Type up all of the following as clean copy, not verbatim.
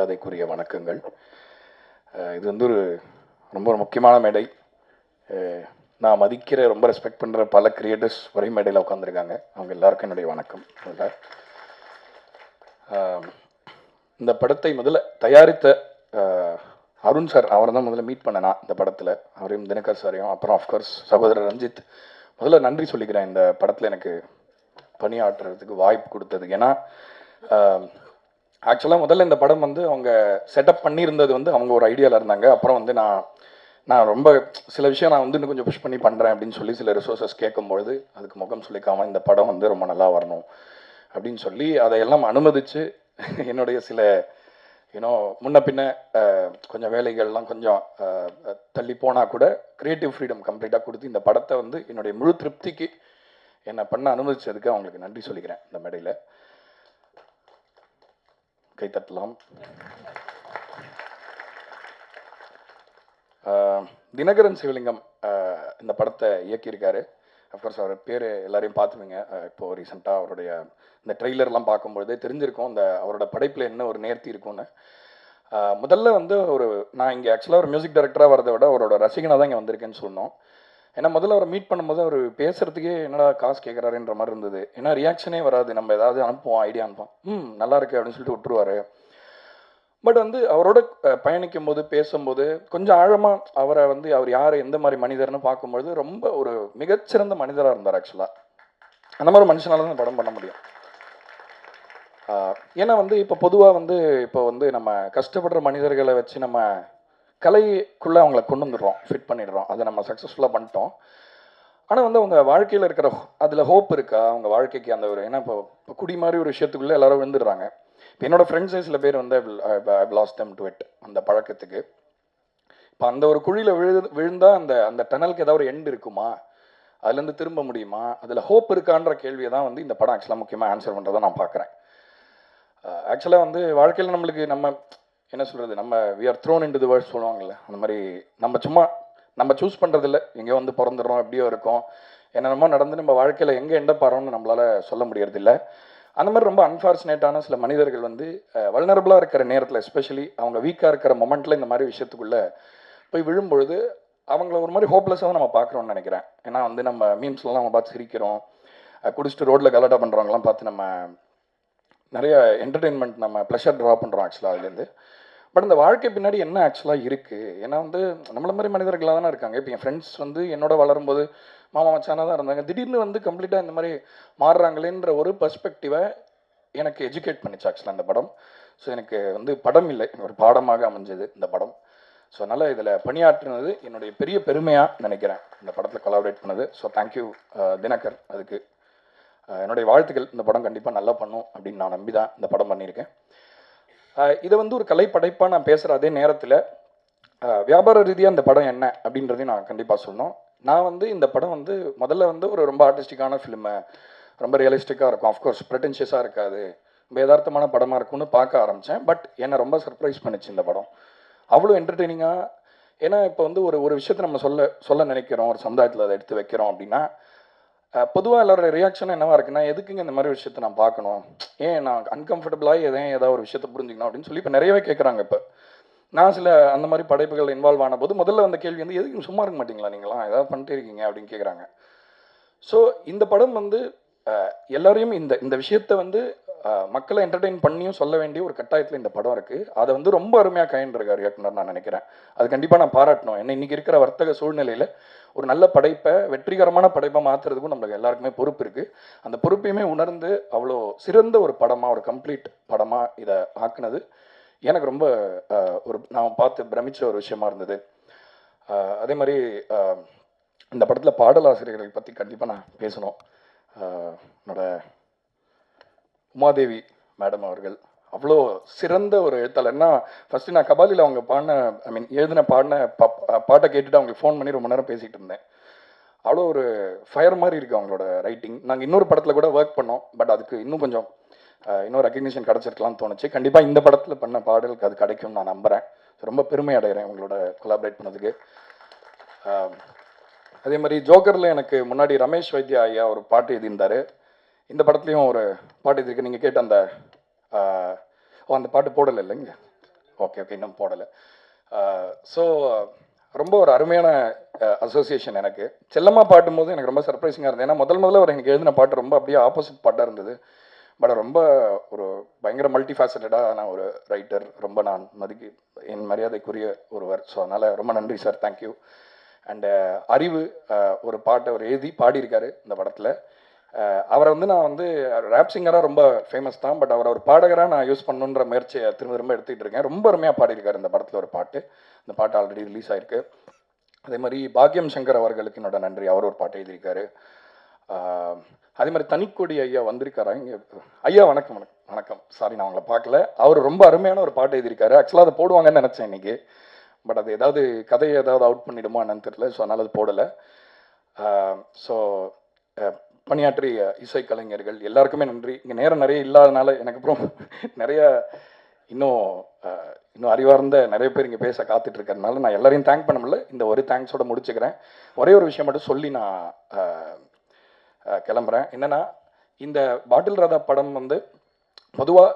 மரியாதைக்குரிய வணக்கங்கள். இது வந்து ஒரு ரொம்ப முக்கியமான மேடை. நான் மதிக்கிற, ரொம்ப ரெஸ்பெக்ட் பண்ணுற பல கிரியேட்டர்ஸ் ஒரே மேடையில் உட்காந்துருக்காங்க. அவங்க எல்லாருக்கும் என்னுடைய வணக்கம். இந்த படத்தை முதல்ல தயாரித்த அருண் சார், அவரை தான் முதல்ல மீட் பண்ணேன் நான் இந்த படத்தில். அவரையும் தினகர் சாரையும், அப்புறம் ஆஃப்கோர்ஸ் சகோதரர் ரஞ்சித். முதல்ல நன்றி சொல்லிக்கிறேன் இந்த படத்தில் எனக்கு பணியாற்றுறதுக்கு வாய்ப்பு கொடுத்ததுக்கு. ஏன்னா ஆக்சுவலாக முதல்ல இந்த படம் வந்து அவங்க செட்டப் பண்ணியிருந்தது வந்து அவங்க ஒரு ஐடியாவில் இருந்தாங்க. அப்புறம் வந்து நான் ரொம்ப சில விஷயம் நான் வந்து இன்னும் கொஞ்சம் புஷ் பண்ணி பண்ணுறேன் அப்படின்னு சொல்லி சில ரிசோர்ஸஸ் கேட்கும்பொழுது அதுக்கு முகம் சொல்லிக்காமல் இந்த படம் வந்து ரொம்ப நல்லா வரணும் அப்படின்னு சொல்லி அதையெல்லாம் அனுமதித்து என்னுடைய சில முன்ன பின்ன கொஞ்சம் வேலைகள்லாம் கொஞ்சம் தள்ளி போனால் கூட க்ரியேட்டிவ் ஃப்ரீடம் கம்ப்ளீட்டாக கொடுத்து இந்த படத்தை வந்து என்னுடைய முழு திருப்திக்கு என்னை பண்ண அனுமதிச்சதுக்கு அவங்களுக்கு நன்றி சொல்லிக்கிறேன். இந்த மேடையில் கைத்தட்டலாம். தினகரன் சிவலிங்கம் இந்த படத்தை இயக்கியிருக்காரு. அஃப்கோர்ஸ் அவர் பேர் எல்லாரையும் பார்த்துவீங்க. இப்போது ரீசெண்டாக அவருடைய இந்த ட்ரெய்லர்லாம் பார்க்கும்பொழுதே தெரிஞ்சிருக்கும் இந்த அவரோட படைப்பில் என்ன ஒரு நேர்த்தி இருக்கும்னு. முதல்ல வந்து நான் இங்கே ஆக்சுவலாக ஒரு மியூசிக் டைரக்டராக வரதை விட அவரோட ரசிகனாக தான் இங்கே வந்திருக்கேன்னு சொன்னோம். ஏன்னா முதல்ல அவரை மீட் பண்ணும்போது அவர் பேசுகிறதுக்கே என்னடா காசு கேட்குறாருன்ற மாதிரி இருந்தது. ஏன்னா ரியாக்ஷனே வராது. நம்ம ஏதாவது அனுப்புவோம், ஐடியா அனுப்புவோம், நல்லா இருக்கு அப்படின்னு சொல்லிட்டு விட்டுருவார். பட் வந்து அவரோட பயணிக்கும் போது பேசும்போது கொஞ்சம் ஆழமாக அவரை வந்து அவர் யார் எந்த மாதிரி மனிதர்னு பார்க்கும்பொழுது ரொம்ப ஒரு மிகச்சிறந்த மனிதராக இருந்தார். ஆக்சுவலாக அந்த மாதிரி மனுஷனால தான் படம் பண்ண முடியும். ஏன்னா வந்து இப்போ பொதுவாக வந்து இப்போ வந்து நம்ம கஷ்டப்படுற மனிதர்களை வச்சு நம்ம கலைக்குள்ளே அவங்கள கொண்டு வந்துடுறோம், ஃபிட் பண்ணிடுறோம். அதை நம்ம சக்ஸஸ்ஃபுல்லாக பண்ணிட்டோம். ஆனால் வந்து அவங்க வாழ்க்கையில் இருக்கிற அதில் ஹோப் இருக்கா அவங்க வாழ்க்கைக்கு? அந்த ஒரு ஏன்னா இப்போ குடி மாதிரி ஒரு விஷயத்துக்குள்ளே எல்லாரும் விழுந்துடுறாங்க. இப்போ என்னோடய ஃப்ரெண்ட்ஸே சில பேர் வந்து ஐ லாஸ்ட் தெம் டு இட், அந்த பழக்கத்துக்கு. இப்போ அந்த ஒரு குழியில் விழுந்தால் அந்த அந்த டனலுக்கு ஏதாவது ஒரு எண்ட் இருக்குமா, அதுலேருந்து திரும்ப முடியுமா, அதில் ஹோப் இருக்கான்ற கேள்வியை தான் வந்து இந்த படம் ஆக்சுவலாக முக்கியமாக ஆன்சர் பண்ணுறதை நான் பார்க்குறேன். ஆக்சுவலாக வந்து வாழ்க்கையில் நம்மளுக்கு நம்ம என்ன சொல்கிறது, நம்ம we are thrown into the world வேர்ல்ட் சொல்லுவாங்கள்ல, அந்த மாதிரி நம்ம சும்மா நம்ம சூஸ் பண்ணுறதில்ல. எங்கேயோ வந்து பிறந்துடுறோம், எப்படியோ இருக்கும், என்னென்னமோ நடந்து நம்ம வாழ்க்கையில் எங்கே எண்ட போகிறோம்னு நம்மளால் சொல்ல முடியறதில்ல. அந்த மாதிரி ரொம்ப அன்ஃபார்ச்சுனேட்டான சில மனிதர்கள் வந்து வல்னரபுளாக இருக்கிற நேரத்தில், எஸ்பெஷலி அவங்க வீக்காக இருக்கிற மொமெண்ட்டில் இந்த மாதிரி விஷயத்துக்குள்ளே போய் விழும்பொழுது அவங்கள ஒரு மாதிரி ஹோப்லெஸ்ஸாக தான் நம்ம பார்க்குறோன்னு நினைக்கிறேன். ஏன்னா வந்து நம்ம மீம்ஸ்லாம் நம்ம பார்த்து சிரிக்கிறோம், குடிச்சிட்டு ரோட்டில் கலாட்டா பண்ணுறவங்களாம் பார்த்து நம்ம நிறைய என்டர்டெயின்மெண்ட் நம்ம ப்ளஷர் ட்ரா பண்ணுறோம் ஆக்சுவலாக அதுலேருந்து. பட் இந்த வாழ்க்கை பின்னாடி என்ன ஆக்சுவலாக இருக்குது? ஏன்னா வந்து நம்மள மாதிரி மனிதர்களாக தானே இருக்காங்க. இப்போ என் ஃப்ரெண்ட்ஸ் வந்து என்னோட வளரும்போது மாமா மச்சானாக தான் இருந்தாங்க. திடீர்னு வந்து கம்ப்ளீட்டாக இந்த மாதிரி மாறுறாங்களேன்ற ஒரு பெர்ஸ்பெக்டிவை எனக்கு எஜுகேட் பண்ணிச்சு ஆக்சுவலாக இந்த படம். ஸோ எனக்கு வந்து படம் இல்லை, ஒரு பாடமாக அமைஞ்சது இந்த படம். ஸோ அதனால் இதில் பணியாற்றினது என்னுடைய பெரிய பெருமையாக நினைக்கிறேன், இந்த படத்தில் கொலாபரேட் பண்ணது. So thank you Dinakar. அதுக்கு என்னுடைய வாழ்த்துக்கள். இந்த படம் கண்டிப்பாக நல்லா பண்ணும் அப்படின்னு நான் நம்பி தான் இந்த படம் பண்ணியிருக்கேன். இதை வந்து ஒரு கலை படைப்பாக நான் பேசுகிற அதே நேரத்தில் வியாபார ரீதியாக இந்த படம் என்ன அப்படின்றதையும் நான் கண்டிப்பாக சொல்லணும். நான் வந்து இந்த படம் வந்து முதல்ல வந்து ஒரு ரொம்ப ஆர்டிஸ்டிக்கான ஃபிலிமு, ரொம்ப ரியலிஸ்டிக்காக இருக்கும், ஆஃப்கோர்ஸ் ப்ரெட்டென்ஷியஸாக இருக்காது, ரொம்ப யதார்த்தமான படமாக இருக்கும்னு பார்க்க ஆரம்பித்தேன். பட் என்னை ரொம்ப சர்ப்ரைஸ் பண்ணிச்சு இந்த படம். அவ்வளோ என்டர்டெய்னிங்காக. ஏன்னா இப்போ வந்து ஒரு விஷயத்தை நம்ம சொல்ல நினைக்கிறோம், ஒரு சமுதாயத்தில் அதை எடுத்து வைக்கிறோம் அப்படின்னா பொதுவாக எல்லாரோட ரியாக்ஷன் என்னவா இருக்குன்னா, எதுக்குங்க இந்த மாதிரி விஷயத்தை நான் பார்க்கணும், ஏன் நான் அன்கம்ஃபர்டபுளாக ஏதாவது ஒரு விஷயத்தை புரிஞ்சுக்கணும் அப்படின்னு சொல்லி இப்போ நிறையவே கேட்குறாங்க. இப்போ நான் சில அந்த மாதிரி படைப்புகள் இன்வால்வ் ஆன போது முதல்ல வந்த கேள்வி வந்து, எதுக்கு சும்மா இருக்க மாட்டீங்களா நீங்களாம், ஏதாவது பண்ணிட்டு இருக்கீங்க அப்படின்னு கேட்குறாங்க. ஸோ இந்த படம் வந்து எல்லாரையும் இந்த விஷயத்தை வந்து மக்களை என்டர்டெயின் பண்ணியும் சொல்ல வேண்டிய ஒரு கட்டாயத்தில் இந்த படம் இருக்குது. அதை வந்து ரொம்ப அருமையாக கைண்டிருக்கார் இயக்குனர், நான் நினைக்கிறேன். அது கண்டிப்பாக நான் பாராட்டணும். ஏன்னா இன்றைக்கி இருக்கிற வர்த்தக சூழ்நிலையில் ஒரு நல்ல படைப்பை, வெற்றிகரமான படைப்பை மாற்றுறதுக்கும் நம்மளுக்கு எல்லாருக்குமே பொறுப்பு இருக்குது. அந்த பொறுப்பையுமே உணர்ந்து அவ்வளோ சிறந்த ஒரு படமாக, ஒரு கம்ப்ளீட் படமாக இதை ஆக்குனது எனக்கு ரொம்ப நான் பார்த்து பிரமிச்ச ஒரு விஷயமா இருந்தது. அதே மாதிரி இந்த படத்தில் பாடலாசிரியர்களை பற்றி கண்டிப்பாக நான் பேசணும். என்னோட உமாதேவி மேடம் அவர்கள் அவ்வளோ சிறந்த ஒரு எழுத்தாளர்னா, ஃபஸ்ட்டு நான் கபாலியில் அவங்க எழுதின பாட்டை கேட்டுட்டு அவங்களுக்கு ஃபோன் பண்ணி ரொம்ப நேரம் பேசிகிட்டு இருந்தேன். அவ்வளோ ஒரு ஃபயர் மாதிரி இருக்குது அவங்களோட ரைட்டிங். நாங்கள் இன்னொரு படத்தில் கூட ஒர்க் பண்ணோம், பட் அதுக்கு இன்னும் கொஞ்சம் இன்னொரு ரெக்கக்னிஷன் கிடச்சிருக்கலாம்னு தோணுச்சு. கண்டிப்பாக இந்த படத்தில் பண்ண பாடலுக்கு அது கிடைக்கும்னு நான் நம்புகிறேன். ரொம்ப பெருமை அடைகிறேன் உங்களோட கொலாபரேட் பண்ணதுக்கு. அதே மாதிரி ஜோக்கரில் எனக்கு முன்னாடி ரமேஷ் வைத்தியா ஐயா ஒரு பாட்டு எழுதியிருந்தார். இந்த படத்துலையும் ஒரு பாட்டு எழுதியிருக்கு. நீங்கள் கேட்ட அந்த பாட்டு போடலை இல்லைங்க, ஓகே ஓகே, இன்னும் போடலை. ஸோ ரொம்ப ஒரு அருமையான அசோசியேஷன். எனக்கு செல்லம்மா பாடும்போது எனக்கு ரொம்ப சர்ப்ரைசிங்காக இருந்தது. ஏன்னா முதல்ல அவர் எனக்கு எழுதின பாட்டு ரொம்ப அப்படியே ஆப்போசிட் பாட்டாக இருந்தது. பட் ரொம்ப ஒரு பயங்கர மல்டி ஃபேசட்டடான ஒரு ரைட்டர். ரொம்ப நான் என் மரியாதைக்குரிய ஒருவர். ஸோ அதனால் ரொம்ப நன்றி சார், தேங்க்யூ. அண்டு அறிவு ஒரு பாட்டை அவர் எழுதி பாடியிருக்காரு இந்த படத்தில். அவரை வந்து நான் வந்து ரேப் சிங்கராக ரொம்ப ஃபேமஸ் தான். பட் அவர் ஒரு பாடகராக நான் யூஸ் பண்ணணுன்ற முயற்சியை திரும்ப திரும்ப எடுத்துக்கிட்டு இருக்கேன். ரொம்ப அருமையாக பாடியிருக்காரு இந்த படத்தில் ஒரு பாட்டு. இந்த பாட்டு ஆல்ரெடி ரிலீஸ் ஆயிருக்கு. அதே மாதிரி பாக்யம் சங்கர் அவர்களுக்கு என்னோட நன்றி, அவர் ஒரு பாட்டு எழுதியிருக்காரு. அதே மாதிரி தனிக்கொடி ஐயா வந்திருக்காரா இங்கே? ஐயா வணக்கம். வணக்கம் வணக்கம். சாரி, நான் அவங்கள பார்க்கல. அவர் ரொம்ப அருமையான ஒரு பாட்டு எழுதியிருக்காரு. ஆக்சுவலாக அதை போடுவாங்கன்னு நினச்சேன் இன்னைக்கு. பட் அது ஏதாவது கதையை ஏதாவது அவுட் பண்ணிடுமா என்னன்னு தெரியல. ஸோ அதனால் அது போடலை. ஸோ பணியாற்றிய இசைக்கலைஞர்கள் எல்லாருக்குமே நன்றி. இங்கே நேரம் நிறைய இல்லாதனால எனக்கு அப்புறம் நிறைய இன்னும் அறிவார்ந்த நிறைய பேர் இங்கே பேச காத்துட்டு இருக்கிறதுனால நான் எல்லாரையும் தேங்க் பண்ண முடியல. இந்த ஒரு தேங்க்ஸோட முடிச்சுக்கிறேன். ஒரே ஒரு விஷயம் மட்டும் சொல்லி நான் கிளம்புறேன். என்னென்னா, இந்த பாட்டில் ராதா படம் வந்து பொதுவாக,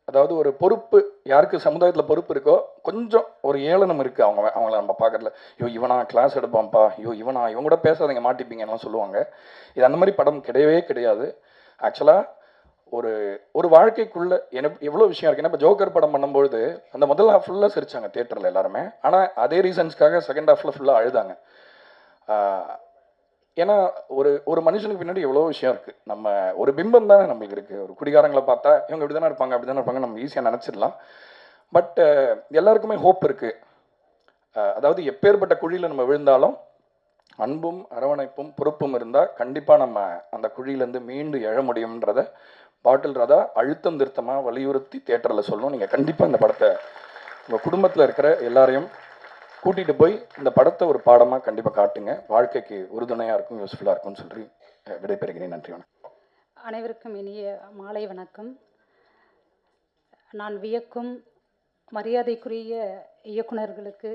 அதாவது ஒரு பொறுப்பு, யாருக்கு சமுதாயத்தில் பொறுப்பு இருக்கோ கொஞ்சம் ஒரு ஏளனம் இருக்குது அவங்கள நம்ம பார்க்கறதுல. ஐயோ இவனா கிளாஸ் எடுப்பான்ப்பா, ஐயோ இவன் கூட பேசாதீங்க மாட்டிப்பீங்கலாம் சொல்லுவாங்க. இது அந்த மாதிரி படம் கிடையவே கிடையாது. ஆக்சுவலாக ஒரு வாழ்க்கைக்குள்ள எவ்வளோ விஷயம் இருக்குது. இப்போ ஜோக்கர் படம் பண்ணும்பொழுது அந்த முதல் ஹாஃப் ஃபுல்லாக சிரிச்சாங்க தியேட்டரில் எல்லாருமே. ஆனால் அதே ரீசன்ஸ்க்காக செகண்ட் ஹாஃபில் ஃபுல்லாக அழுதாங்க. ஏன்னா ஒரு மனுஷனுக்கு பின்னாடி எவ்வளோ விஷயம் இருக்குது. நம்ம ஒரு பிம்பம் தானே நம்மளுக்கு இருக்குது. ஒரு குடிகாரங்களை பார்த்தா இவங்க இப்படி தானே இருப்பாங்க, அப்படி தானே இருப்பாங்க, நம்ம ஈஸியாக நினச்சிடலாம். பட் எல்லாருக்குமே ஹோப் இருக்குது. அதாவது எப்பேற்பட்ட குழியில் நம்ம விழுந்தாலும் அன்பும் அரவணைப்பும் பொறுப்பும் இருந்தால் கண்டிப்பாக நம்ம அந்த குழியிலேருந்து மீண்டு எழ முடியும்ன்றத பாட்டில் ராதா அழுத்தம் திருத்தமாக வலியுறுத்தி தியேட்டரில் சொல்லணும். நீங்கள் கண்டிப்பாக இந்த படத்தை உங்கள் குடும்பத்தில் இருக்கிற எல்லாரையும் கூட்டிகிட்டு போய் இந்த படத்தை ஒரு பாடமாக கண்டிப்பாக காட்டுங்க. வாழ்க்கைக்கு உறுதுணையாக இருக்கும், யூஸ்ஃபுல்லாக இருக்கும்னு சொல்லி விடைபெறுகிறேன். நன்றி, வணக்கம். அனைவருக்கும் இனிய மாலை வணக்கம். நான் வியக்கும் மரியாதைக்குரிய இயக்குனர்களுக்கு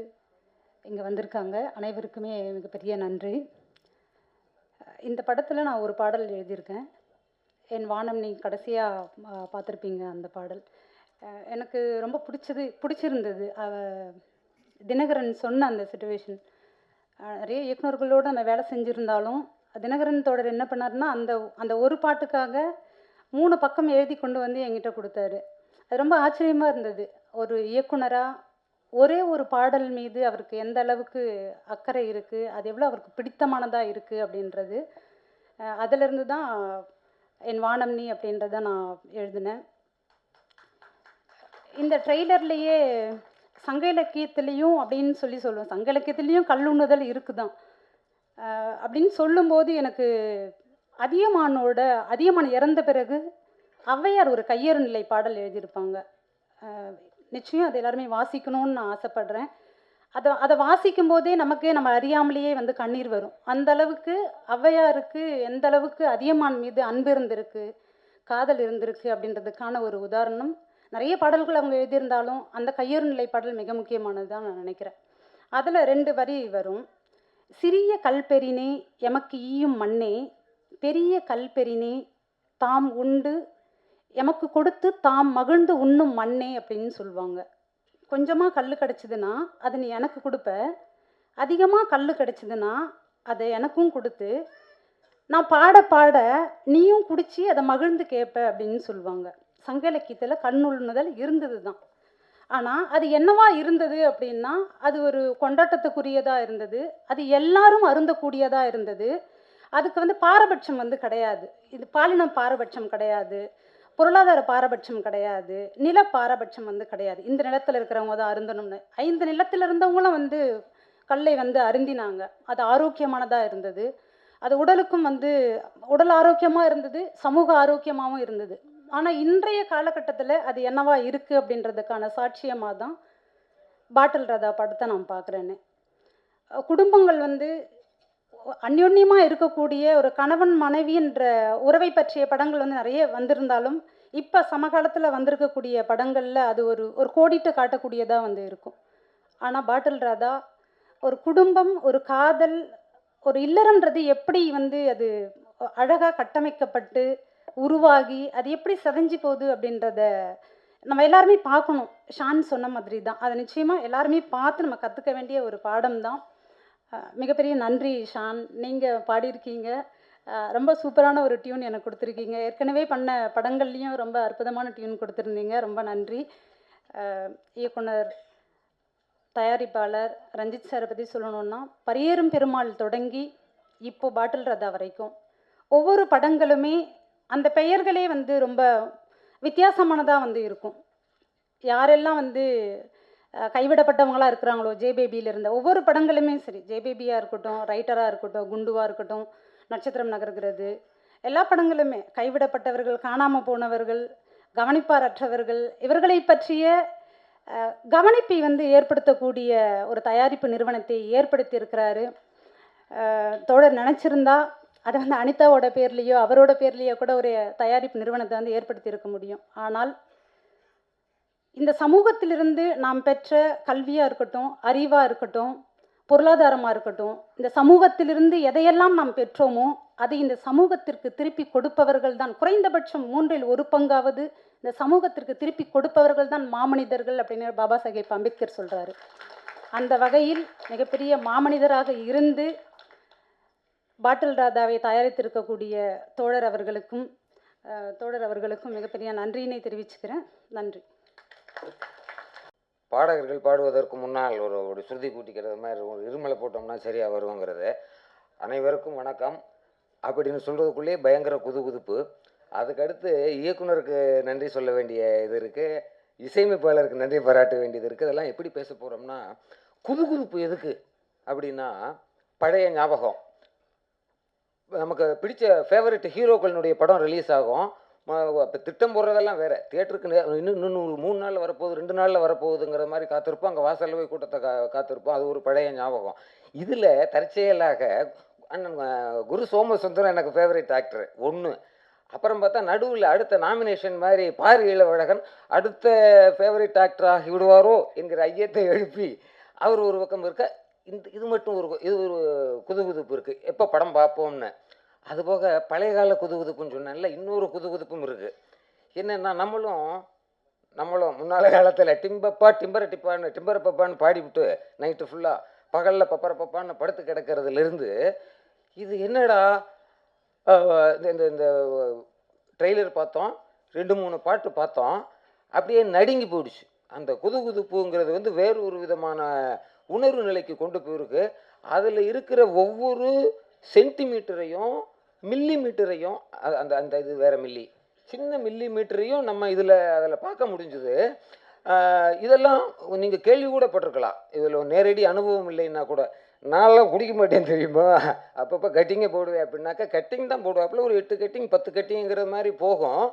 இங்கே வந்திருக்காங்க அனைவருக்குமே மிகப்பெரிய நன்றி. இந்த படத்தில் நான் ஒரு பாடல் எழுதியிருக்கேன். என் வானம் நீ கடைசியாக பார்த்துருப்பீங்க. அந்த பாடல் எனக்கு ரொம்ப பிடிச்சிருந்தது. தினகரன் சொன்ன அந்த சிச்சுவேஷன், நிறைய இயக்குநர்களோடு நம்ம வேலை செஞ்சுருந்தாலும் தினகரன் தொடர் என்ன பண்ணாருன்னா, அந்த ஒரு பாட்டுக்காக 3 பக்கம் எழுதி கொண்டு வந்து என்கிட்ட கொடுத்தாரு. அது ரொம்ப ஆச்சரியமாக இருந்தது. ஒரு இயக்குனராக ஒரே ஒரு பாடல் மீது அவருக்கு எந்த அளவுக்கு அக்கறை இருக்குது, அது எவ்வளோ அவருக்கு பிடித்தமானதாக இருக்குது அப்படின்றது. அதிலிருந்து தான் என் வானம் நீ அப்படின்றத நான் எழுதினேன். இந்த ட்ரெய்லர்லேயே சங்க இலக்கியத்துலேயும் அப்படின்னு சொல்லுவோம், சங்க இலக்கியத்துலேயும் கல்லுண்ணுதல் இருக்குதான் அப்படின்னு சொல்லும்போது எனக்கு அதியமான் இறந்த பிறகு ஔவையார் ஒரு கையறு நிலை பாடல் எழுதியிருப்பாங்க. நிச்சயம் அது எல்லாருமே வாசிக்கணும்னு நான் ஆசைப்படுறேன். அதை வாசிக்கும் போதே நம்ம அறியாமலேயே வந்து கண்ணீர் வரும். அந்த அளவுக்கு ஔவையாருக்கு எந்த அளவுக்கு அதியமான் மீது அன்பு இருந்திருக்கு, காதல் இருந்திருக்கு அப்படின்றதுக்கான ஒரு உதாரணம். நிறைய பாடல்கள் அவங்க எழுதியிருந்தாலும் அந்த கையறு நிலை பாடல் மிக முக்கியமானது தான் நான் நினைக்கிறேன். அதில் 2 வரி வரும். சிறிய கல்பெறினே எமக்கு ஈயும் மண்ணே, பெரிய கல்பெறினே தாம் உண்டு எமக்கு கொடுத்து தாம் மகிழ்ந்து உண்ணும் மண்ணே அப்படின்னு சொல்லுவாங்க. கொஞ்சமாக கல் கிடச்சிதுன்னா அது நீ எனக்கு கொடுப்ப, அதிகமாக கல் கிடச்சிதுன்னா அதை எனக்கும் கொடுத்து நான் பாட பாட நீயும் குடிச்சு அதை மகிழ்ந்து கேட்ப அப்படின்னு சொல்லுவாங்க. சங்க இலக்கியத்தில் கண்ணுண்ணுதல் இருந்தது தான். ஆனால் அது என்னவா இருந்தது அப்படின்னா, அது ஒரு கொண்டாட்டத்துக்குரியதாக இருந்தது, அது எல்லாரும் அருந்தக்கூடியதாக இருந்தது. அதுக்கு வந்து பாரபட்சம் வந்து கிடையாது. இது பாலினம் பாரபட்சம் கிடையாது, பொருளாதார பாரபட்சம் கிடையாது, நில பாரபட்சம் வந்து கிடையாது. இந்த நிலத்தில் இருக்கிறவங்க தான் அருந்தணும்னு 5 நிலத்தில் இருந்தவங்களும் வந்து கல்லை வந்து அருந்தினாங்க. அது ஆரோக்கியமானதாக இருந்தது. அது உடலுக்கும் வந்து உடல் ஆரோக்கியமாக இருந்தது, சமூக ஆரோக்கியமாகவும் இருந்தது. ஆனால் இன்றைய காலகட்டத்தில் அது என்னவா இருக்குது அப்படின்றதுக்கான சாட்சியமாக தான் பாட்டில் ராதா படத்தை நான் பார்க்குறேன்னு. குடும்பங்கள் வந்து அந்யோன்யமாக இருக்கக்கூடிய ஒரு கணவன் மனைவின்ற உறவை பற்றிய படங்கள் வந்து நிறைய வந்திருந்தாலும் இப்போ சமகாலத்தில் வந்திருக்கக்கூடிய படங்களில் அது ஒரு கோடிட்டு காட்டக்கூடியதாக வந்து இருக்கும். ஆனால் பாட்டில் ராதா ஒரு குடும்பம், ஒரு காதல், ஒரு இல்லறம்ன்றது எப்படி வந்து அது அழகாக கட்டமைக்கப்பட்டு உருவாகி அது எப்படி செதஞ்சு போகுது அப்படின்றத நம்ம எல்லாருமே பார்க்கணும். ஷான் சொன்ன மாதிரி தான். அதை நிச்சயமாக எல்லாருமே பார்த்து நம்ம கற்றுக்க வேண்டிய ஒரு பாடம் தான். மிகப்பெரிய நன்றி ஷான். நீங்கள் பாடியிருக்கீங்க. ரொம்ப சூப்பரான ஒரு டியூன் எனக்கு கொடுத்துருக்கீங்க. ஏற்கனவே பண்ண படங்கள்லேயும் ரொம்ப அற்புதமான டியூன் கொடுத்துருந்தீங்க. ரொம்ப நன்றி. இயக்குனர், தயாரிப்பாளர் ரஞ்சித் சாரை பற்றி சொல்லணுன்னா, பரியேறும் பெருமாள் தொடங்கி இப்போ பாட்டில் ராதா வரைக்கும் ஒவ்வொரு படங்களுமே அந்த பெயர்களே வந்து ரொம்ப வித்தியாசமானதாக வந்து இருக்கும். யாரெல்லாம் வந்து கைவிடப்பட்டவங்களாக இருக்கிறாங்களோ, ஜேபேபியில் இருந்த ஒவ்வொரு படங்களுமே சரி, ஜேபேபியாக இருக்கட்டும், ரைட்டராக இருக்கட்டும், குண்டுவாக இருக்கட்டும், நட்சத்திரம் நகர்கிறது, எல்லா படங்களுமே கைவிடப்பட்டவர்கள், காணாமல் போனவர்கள், கவனிப்பாரற்றவர்கள், இவர்களை பற்றிய கவனிப்பை வந்து ஏற்படுத்தக்கூடிய ஒரு தயாரிப்பு நிறுவனத்தை ஏற்படுத்தி இருக்கிறாரு. தோழர் நினச்சிருந்தா அதை வந்து அனிதாவோட பேர்லேயோ அவரோட பேர்லேயோ கூட ஒரு தயாரிப்பு நிறுவனத்தை வந்து ஏற்படுத்தி இருக்க முடியும். ஆனால் இந்த சமூகத்திலிருந்து நாம் பெற்ற கல்வியாக இருக்கட்டும், அறிவாக இருக்கட்டும், பொருளாதாரமாக இருக்கட்டும், இந்த சமூகத்திலிருந்து எதையெல்லாம் நாம் பெற்றோமோ அதை இந்த சமூகத்திற்கு திருப்பி கொடுப்பவர்கள் தான், குறைந்தபட்சம் 1/3 பங்காவது இந்த சமூகத்திற்கு திருப்பி கொடுப்பவர்கள் தான் மாமனிதர்கள் அப்படின்னு பாபா சாஹேப் அம்பேத்கர் சொல்கிறாரு. அந்த வகையில் மிகப்பெரிய மாமனிதராக இருந்து பாட்டில் ராதாவை தயாரித்திருக்கக்கூடிய தோழர் அவர்களுக்கும் மிகப்பெரிய நன்றியினை தெரிவிச்சுக்கிறேன். நன்றி. பாடகர்கள் பாடுவதற்கு முன்னால் ஒரு சுருதி கூட்டிக்கிறது மாதிரி ஒரு இருமலை போட்டோம்னா சரியாக வருவோங்கிறது. அனைவருக்கும் வணக்கம் அப்படின்னு சொல்கிறதுக்குள்ளேயே பயங்கர குதுகுதுப்பு. அதுக்கடுத்து இயக்குனருக்கு நன்றி சொல்ல வேண்டிய இது இருக்குது, இசையமைப்பாளருக்கு நன்றி பாராட்ட வேண்டியது இருக்குது. அதெல்லாம் எப்படி பேச போகிறோம்னா, குதுகுதுப்பு எதுக்கு அப்படின்னா, பழைய ஞாபகம். நமக்கு பிடிச்ச ஃபேவரட் ஹீரோக்களினுடைய படம் ரிலீஸ் ஆகும். இப்போ திட்டம் போடுறதெல்லாம் வேறு. தியேட்டருக்கு இன்னும் 3 நாளில் வரப்போகுது, 2 நாளில் வரப்போகுதுங்கிற மாதிரி காத்திருப்போம். அங்கே வாசலில் போய் கூட்டத்தை காத்திருப்போம். அது ஒரு பழைய ஞாபகம். இதில் தற்செயலாக அண்ணன் குரு சோமசுந்தரம் எனக்கு ஃபேவரட் ஆக்டர் ஒன்று. அப்புறம் பார்த்தா நடுவில் அடுத்த நாமினேஷன் மாதிரி பாரி இளவழகன் அடுத்த ஃபேவரட் ஆக்டர் ஆகி விடுவாரோ என்கிற ஐயத்தை எழுப்பி அவர் ஒரு பக்கம் இருக்க. இது மட்டும் இது ஒரு குதுகுதுப்பு இருக்குது, எப்போ படம் பார்ப்போம்னு. அதுபோக பழைய கால குதுகுதுப்புன்னு சொன்னால இன்னொரு குதுகுதுப்பும் இருக்குது. என்னென்னா, நம்மளும் முன்னால காலத்தில் டிம்பரப்பப்பான்னு பாடிவிட்டு நைட்டு ஃபுல்லாக பகலில் பப்பரப்பப்பான்னு படுத்து கிடக்கிறதுலேருந்து, இது என்னடா இந்த ட்ரெய்லர் பார்த்தோம், 2-3 பாட்டு பார்த்தோம், அப்படியே நடுங்கி போயிடுச்சு. அந்த குதுகுதுப்புங்கிறது வந்து வேறு ஒரு விதமான உணர்வு நிலைக்கு கொண்டு போயிருக்கு. அதில் இருக்கிற ஒவ்வொரு சென்டிமீட்டரையும் மில்லிமீட்டரையும் அந்த இது வேறு சின்ன மில்லிமீட்டரையும் நம்ம அதில் பார்க்க முடிஞ்சுது. இதெல்லாம் நீங்கள் கேள்வி கூட பட்டிருக்கலாம். இதில் நேரடி அனுபவம் இல்லைன்னா கூட. நான்லாம் குடிக்க மாட்டேன் தெரியுமா, அப்பப்போ கட்டிங்கே போடுவேன் அப்படின்னாக்கா கட்டிங் தான் போடுவாப்பில். ஒரு 8 கட்டிங் 10 கட்டிங்கிற மாதிரி போகும்.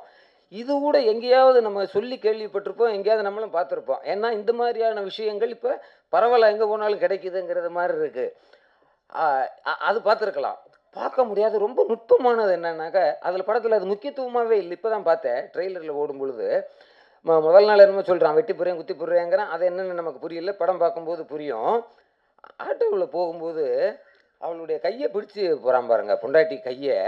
இது கூட எங்கேயாவது நம்ம சொல்லி கேள்விப்பட்டிருப்போம், எங்கேயாவது நம்மளும் பார்த்துருப்போம். ஏன்னா இந்த மாதிரியான விஷயங்கள் இப்போ பரவாயில்ல, எங்கே போனாலும் கிடைக்குதுங்கிறது மாதிரி இருக்குது. அது பார்த்துருக்கலாம். பார்க்க முடியாது. ரொம்ப நுட்பமானது என்னன்னாக்கா, அதில் படத்தில் அது முக்கியத்துவமாகவே இல்லை. இப்போ தான் பார்த்தேன் ட்ரெய்லரில் ஓடும் பொழுது. முதல் நாள் என்னமோ சொல்கிறான், வெட்டி போடுறேன் குத்தி போடுறேங்கிறான். அது என்னென்னு நமக்கு புரியல, படம் பார்க்கும்போது புரியும். ஆட்டோவில் போகும்போது அவளுடைய கையை பிடிச்சி போகிறான் பாருங்க, பொண்டாட்டி கையை.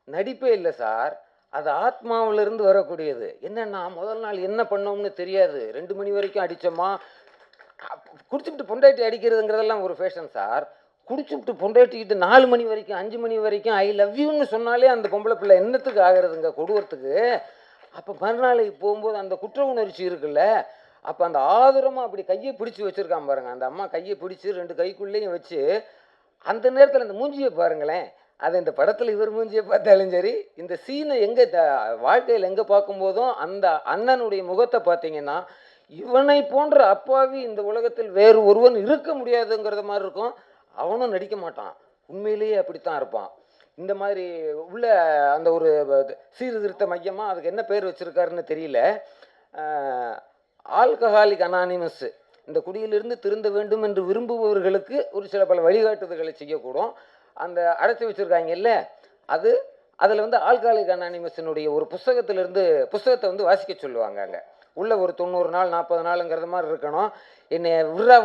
நடிப்பே இல்லை சார், அது ஆத்மாவிலிருந்து வரக்கூடியது. என்னென்னா, முதல் நாள் என்ன பண்ணோம்னு தெரியாது, 2 மணி வரைக்கும் அடித்தோமா. குடிச்சுட்டு பொண்டாட்டி அடிக்கிறதுங்கிறதெல்லாம் ஒரு ஃபேஷன் சார். குடிச்சுட்டு பொண்டாட்டிக்கிட்டு 4 மணி வரைக்கும் 5 மணி வரைக்கும் ஐ லவ் யூன்னு சொன்னாலே அந்த பொம்பளை பிள்ளை என்னத்துக்கு ஆகிறதுங்க, கொடுவறதுக்கு. அப்போ மறுநாளை போகும்போது அந்த குற்ற உணர்ச்சி இருக்குல்ல, அப்போ அந்த ஆதரமாக அப்படி கையை பிடிச்சி வச்சுருக்கான் பாருங்க. அந்த அம்மா கையை பிடிச்சி 2 கைக்குள்ளேயும் வச்சு, அந்த நேரத்தில் அந்த மூஞ்சியை பாருங்களேன். அது இந்த படத்தில் இவர் மூஞ்சியை பார்த்தாலும் சரி, இந்த சீனை எங்கே வாழ்க்கையில் எங்கே பார்க்கும்போதும் அந்த அண்ணனுடைய முகத்தை பார்த்தீங்கன்னா, இவனை போன்ற அப்பாவி இந்த உலகத்தில் வேறு ஒருவன் இருக்க முடியாதுங்கிறத மாதிரி இருக்கும். அவனும் நடிக்க மாட்டான், உண்மையிலேயே அப்படித்தான் இருப்பான். இந்த மாதிரி உள்ள அந்த ஒரு சீர்திருத்த மையமாக அதுக்கு என்ன பேர் வச்சுருக்காருன்னு தெரியல. ஆல்கஹாலிக் அனானிமஸ், இந்த குடியிலிருந்து திருந்த வேண்டும் என்று விரும்புபவர்களுக்கு ஒரு சில பல வழிகாட்டுதல்களை செய்யக்கூடும். அந்த அடைச்சி வச்சுருக்காங்கல்ல, அதில் வந்து ஆல்கஹாலிக் அனானிமஸினுடைய ஒரு புஸ்தகத்தை வந்து வாசிக்க சொல்லுவாங்க. அங்கே உள்ள ஒரு 90 நாள் 40 நாளுங்கிறது மாதிரி இருக்கணும். என்னை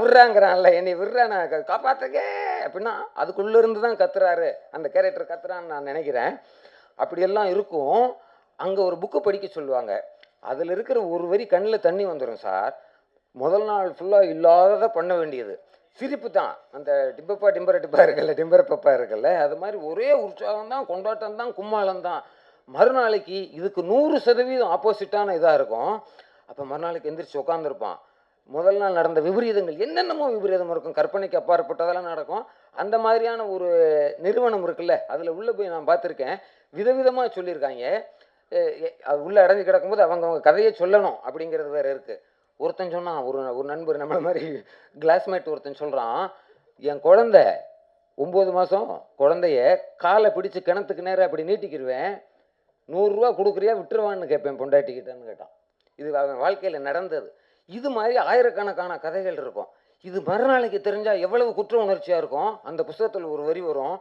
விட்றாங்கிறான்ல, என்னை விட்றா, நான் காப்பாற்றுங்க அப்படின்னா அதுக்குள்ளேருந்து தான் கத்துறாரு அந்த கேரக்டர், கத்துறான்னு நான் நினைக்கிறேன். அப்படியெல்லாம் இருக்கும். அங்கே ஒரு புக்கு படிக்க சொல்லுவாங்க. அதில் இருக்கிற ஒரு வரி கண்ணில் தண்ணி வந்துடும் சார். முதல் நாள் ஃபுல்லாக இல்லாததை பண்ண வேண்டியது சிரிப்பு தான். அந்த டிம்பப்பா டிம்பரடிப்பா இருக்குல்ல, டிம்பரப்பப்பா இருக்குல்ல, அது மாதிரி ஒரே உற்சாகம் தான், கொண்டாட்டம் தான், கும்மாளம் தான். மறுநாளைக்கு இதுக்கு 100% ஆப்போசிட்டான இதாக இருக்கும். அப்போ மறுநாளைக்கு எந்திரிச்சு உட்காந்துருப்பான். முதல் நாள் நடந்த விபரீதங்கள் என்னென்னமோ விபரீதம் இருக்கும், கற்பனைக்கு அப்பாற்பட்டதெல்லாம் நடக்கும். அந்த மாதிரியான ஒரு நிறுவனம் இருக்குல்ல, அதில் உள்ளே போய் நான் பார்த்துருக்கேன். விதவிதமாக சொல்லியிருக்காங்க. அது உள்ளே அடைஞ்சு கிடக்கும்போது அவங்க கதையை சொல்லணும் அப்படிங்கிறது வேறு இருக்குது. ஒருத்தன் சொன்னான், ஒரு நண்பர் நம்மளை மாதிரி கிளாஸ்மேட் ஒருத்தன் சொல்கிறான், என் குழந்தை 9 மாதம் குழந்தைய காலை பிடிச்சி கிணத்துக்கு நேரம் அப்படி நீட்டிக்கிடுவேன், 100 ரூபா கொடுக்குறியா விட்டுருவான்னு கேட்பேன் பொண்டாட்டிக்கிட்டேன்னு கேட்டான். இது அவன் வாழ்க்கையில் நடந்தது. இது மாதிரி ஆயிரக்கணக்கான கதைகள் இருக்கும். இது மறுநாளைக்கு தெரிஞ்சால் எவ்வளவு குற்ற உணர்ச்சியாக இருக்கும். அந்த புத்தகத்தில் ஒரு வரி வரும்,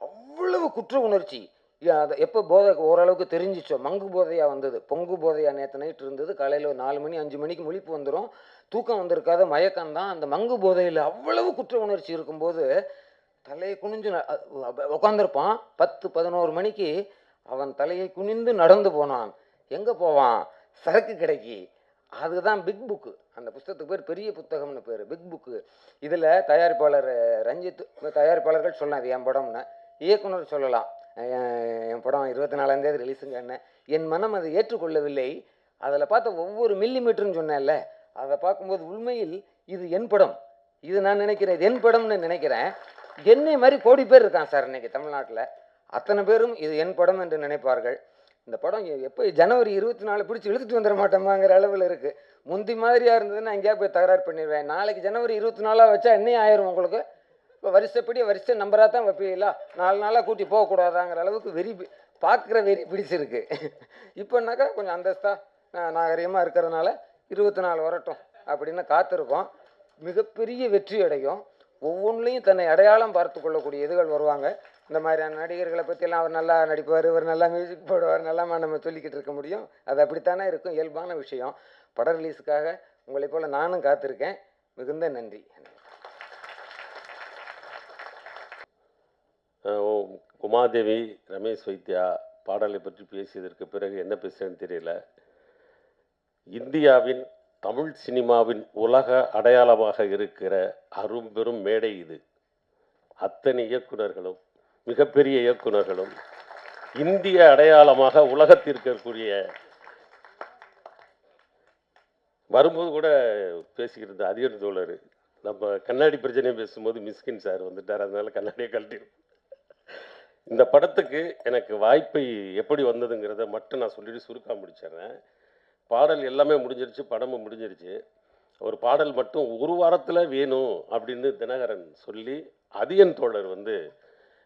அவ்வளவு குற்ற உணர்ச்சி. அதை எப்போ போதை ஓரளவுக்கு தெரிஞ்சிச்சோ, மங்கு போதையாக வந்தது, பொங்கு போதையாக நேற்று நைட்டு இருந்தது, காலையில் 4 மணி 5 மணிக்கு முழிப்பு வந்துடும், தூக்கம் வந்திருக்காத மயக்கம்தான். அந்த மங்கு போதையில் அவ்வளவு குற்ற உணர்ச்சி இருக்கும்போது தலையை குனிஞ்சு உட்காந்துருப்பான். 10-11 மணிக்கு அவன் தலையை குனிந்து நடந்து போனான். எங்கே போவான்? சரக்கு கடைக்கு. அதுதான் பிக் புக்கு. அந்த புத்தகத்துக்கு பேர் பெரிய புத்தகம்னு பேர், பிக் புக்கு. இதில் தயாரிப்பாளர் ரஞ்சித், தயாரிப்பாளர்கள் சொல்லலாம் இது என் படம்னு, இயக்குனர் சொல்லலாம் என் படம் 24ஆம் தேதி ரிலீஸுங்க என்ன. என் மனம் அதை ஏற்றுக்கொள்ளவில்லை. அதில் பார்த்த ஒவ்வொரு மில்லிமீட்டர்னு சொன்னேன்ல, அதை பார்க்கும்போது உண்மையில் இது என் படம், இது நான் நினைக்கிறேன், இது என் படம்னு நினைக்கிறேன். என்னை மாதிரி கோடி பேர் இருக்கான் சார் இன்னைக்கு தமிழ்நாட்டில். அத்தனை பேரும் இது என் படம் என்று நினைப்பார்கள். இந்த படம் எப்போ ஜனவரி 24 பிடிச்சி இழுத்துட்டு வந்துட மாட்டோமாங்கிற அளவில் இருக்குது. முந்தி மாதிரியாக இருந்ததுன்னா எங்கேயா போய் தகராறு பண்ணிடுவேன். நாளைக்கு ஜனவரி 24 வச்சா என்ன ஆயிரும் உங்களுக்கு? இப்போ வரிசைப்படி வரிசை நம்பராக தான் வைப்பீங்களா? 4 நாளாக கூட்டி போகக்கூடாதாங்கிற அளவுக்கு வெறி பார்க்குற வெறி பிடிச்சிருக்கு. இப்போனாக்கா கொஞ்சம் அந்தஸ்தாக நாகரிகமாக இருக்கிறதுனால 24 வரட்டும் அப்படின்னு காத்திருக்கோம். மிகப்பெரிய வெற்றி அடையும். ஒவ்வொன்றிலையும் தன்னை அடையாளம் பார்த்து கொள்ளக்கூடிய இதுகள் வருவாங்க. இந்த மாதிரியான நடிகர்களை பற்றியெல்லாம் அவர் நல்லா நடிப்பார், இவர் நல்லா மியூசிக் போடுவார், நல்லாமா நம்ம சொல்லிக்கிட்டு இருக்க முடியும். அது அப்படித்தானே இருக்கும், இயல்பான விஷயம். பட ரிலீஸுக்காக உங்களை போல் நானும் காத்திருக்கேன். மிகுந்த நன்றி. உமாதேவி, ரமேஷ் வைத்யா பாடலை பற்றி பேசியதற்கு பிறகு என்ன பேசுகிறேன்னு தெரியல. இந்தியாவின் தமிழ் சினிமாவின் உலக அடையாளமாக இருக்கிற அரும்பெரும் மேடை இது. அத்தனை இயக்குனர்களும், மிகப்பெரிய இயக்குனர்களும், இந்திய அடையாளமாக உலகத்திற்கு இருக்கக்கூடிய, வரும்போது கூட பேசிக்கிறது அதிகர் தோழர், நம்ம கண்ணாடி பிரச்சனையை பேசும்போது மிஸ்கின் சார் வந்துட்டார், அதனால கண்ணாடியை கழட்டிடும். இந்த படத்துக்கு எனக்கு வாய்ப்பை எப்படி வந்ததுங்கிறத மட்டும் நான் சொல்லிட்டு சுருக்கா முடிச்சிடுறேன். பாடல் எல்லாமே முடிஞ்சிருச்சு, படமும் முடிஞ்சிருச்சு. ஒரு பாடல் மட்டும் ஒரு வாரத்தில் வேணும் அப்படின்னு தினகரன் சொல்லி, அதியன் தோழர் வந்து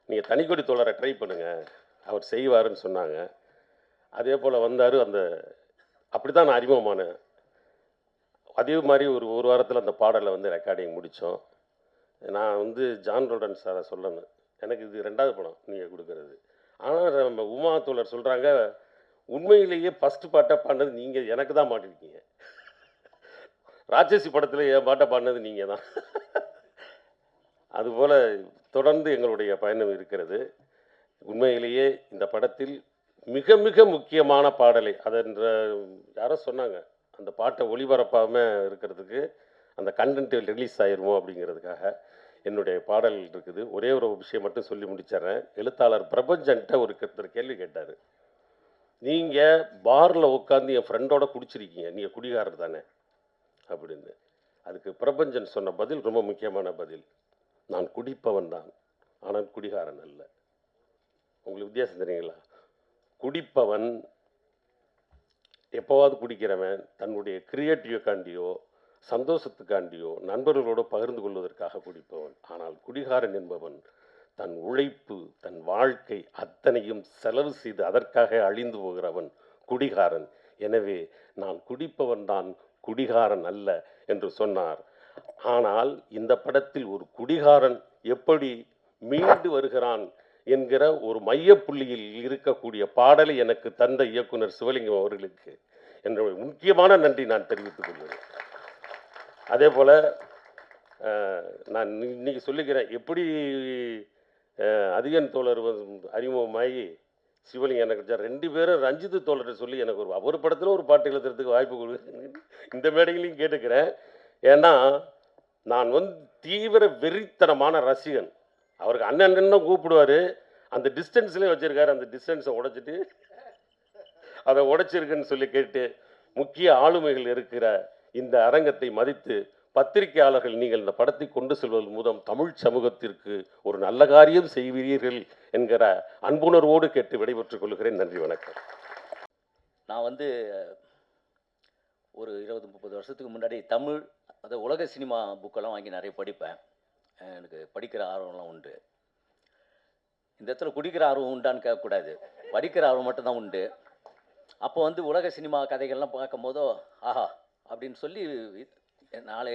நீங்கள் தனிக்கொடி தோழரை ட்ரை பண்ணுங்கள், அவர் செய்வாருன்னு சொன்னாங்க. அதே போல் வந்தார். அப்படி தான் நான் அறிமுகமானேன். அதே மாதிரி ஒரு வாரத்தில் அந்த பாடலை வந்து ரெக்கார்டிங் முடித்தோம். நான் வந்து ஜான் ரோடன் சாரை சொல்லணும், எனக்கு இது 2வது படம் நீங்கள் கொடுக்குறது. ஆனால் நம்ம உமா தோழர் சொல்கிறாங்க, உண்மையிலேயே ஃபஸ்ட்டு பாட்டை பாடினது நீங்கள், எனக்கு தான் மாட்டிருக்கீங்க. ராட்சசி படத்தில் என் பாட்டை பாடினது நீங்கள் தான். அதுபோல் தொடர்ந்து எங்களுடைய பயணம் இருக்கிறது. உண்மையிலேயே இந்த படத்தில் மிக மிக முக்கியமான பாடலை, அதென்ற யாரோ சொன்னாங்க, அந்த பாட்டை ஒளிபரப்பாமல் இருக்கிறதுக்கு அந்த கண்டென்ட் ரிலீஸ் ஆயிருமோ அப்படிங்கிறதுக்காக என்னுடைய பாடல் இருக்குது. ஒரே ஒரு விஷயம் மட்டும் சொல்லி முடிச்சிட்றேன். எழுத்தாளர் பிரபஞ்சன்ட்ட ஒருத்தர் கேள்வி கேட்டார், நீங்கள் பாரில் உட்காந்து என் ஃப்ரெண்டோட குடிச்சிருக்கீங்க, நீங்கள் குடிகாரர் தானே அப்படின்னு. அதுக்கு பிரபஞ்சன் சொன்ன பதில் ரொம்ப முக்கியமான பதில், நான் குடிப்பவன் தான், ஆனால் குடிகாரன் அல்ல. உங்களுக்கு வித்தியாசம் தெரியுங்களா? குடிப்பவன் எப்போவாவது குடிக்கிறவன் தன்னுடைய கிரியேட்டிவ்காண்டியோ சந்தோஷத்துக்காண்டியோ நண்பர்களோடு பகிர்ந்து கொள்வதற்காக குடிப்பவன். ஆனால் குடிகாரன் என்பவன் தன் உழைப்பு, தன் வாழ்க்கை அத்தனையும் செலவு செய்து அதற்காக அழிந்து போகிறவன் குடிகாரன். எனவே நான் குடிப்பவன் தான், குடிகாரன் அல்ல என்று சொன்னார். ஆனால் இந்த படத்தில் ஒரு குடிகாரன் எப்படி மீண்டு வருகிறான் என்கிற ஒரு மையப்புள்ளியில் இருக்கக்கூடிய பாடலை எனக்கு தந்த இயக்குனர் சிவலிங்கம் அவர்களுக்கு என்னுடைய முக்கியமான நன்றி நான் தெரிவித்துக் கொள்கிறேன். அதே போல் நான் இன்னைக்கு சொல்லிக்கிறேன், எப்படி அதிகன் தோழர் அறிமுகமாகி சிவலிங்கம் எனக்கு கிடைச்சா 2 பேரும் ரஞ்சித் தோழரை சொல்லி எனக்கு ஒரு படத்தில் ஒரு பாட்டு எழுதுறதுக்கு வாய்ப்பு கொடு, இந்த மேடைகளையும் கேட்டுக்கிறேன். ஏன்னா நான் வந்து தீவிர வெறித்தனமான ரசிகன். அவருக்கு அண்ணன் கூப்பிடுவார், அந்த டிஸ்டன்ஸ்லேயே வச்சுருக்காரு. அந்த டிஸ்டன்ஸை உடைச்சிட்டு அதை உடைச்சிருக்குன்னு சொல்லி கேட்டு முக்கிய ஆளுமைகள் இருக்கிற இந்த அரங்கத்தை மதித்து பத்திரிகையாளர்கள் நீங்கள் இந்த படத்தை கொண்டு செல்வதன் மூலம் தமிழ் சமூகத்திற்கு ஒரு நல்ல காரியம் செய்வீர்கள் என்கிற அன்புணர்வோடு கேட்டு விடைபெற்றுக் கொள்கிறேன். நன்றி, வணக்கம். நான் வந்து ஒரு 20-30 வருஷத்துக்கு முன்னாடி தமிழ் அந்த உலக சினிமா புக்கெல்லாம் வாங்கி நிறைய படிப்பேன். எனக்கு படிக்கிற ஆர்வம்லாம் உண்டு. இந்த இடத்துல குடிக்கிற ஆர்வம் உண்டான்னு கேட்கக்கூடாது, படிக்கிற ஆர்வம் மட்டும்தான் உண்டு. அப்போ வந்து உலக சினிமா கதைகள்லாம் பார்க்கும்போதோ ஆஹா அப்படின்னு சொல்லி நாளை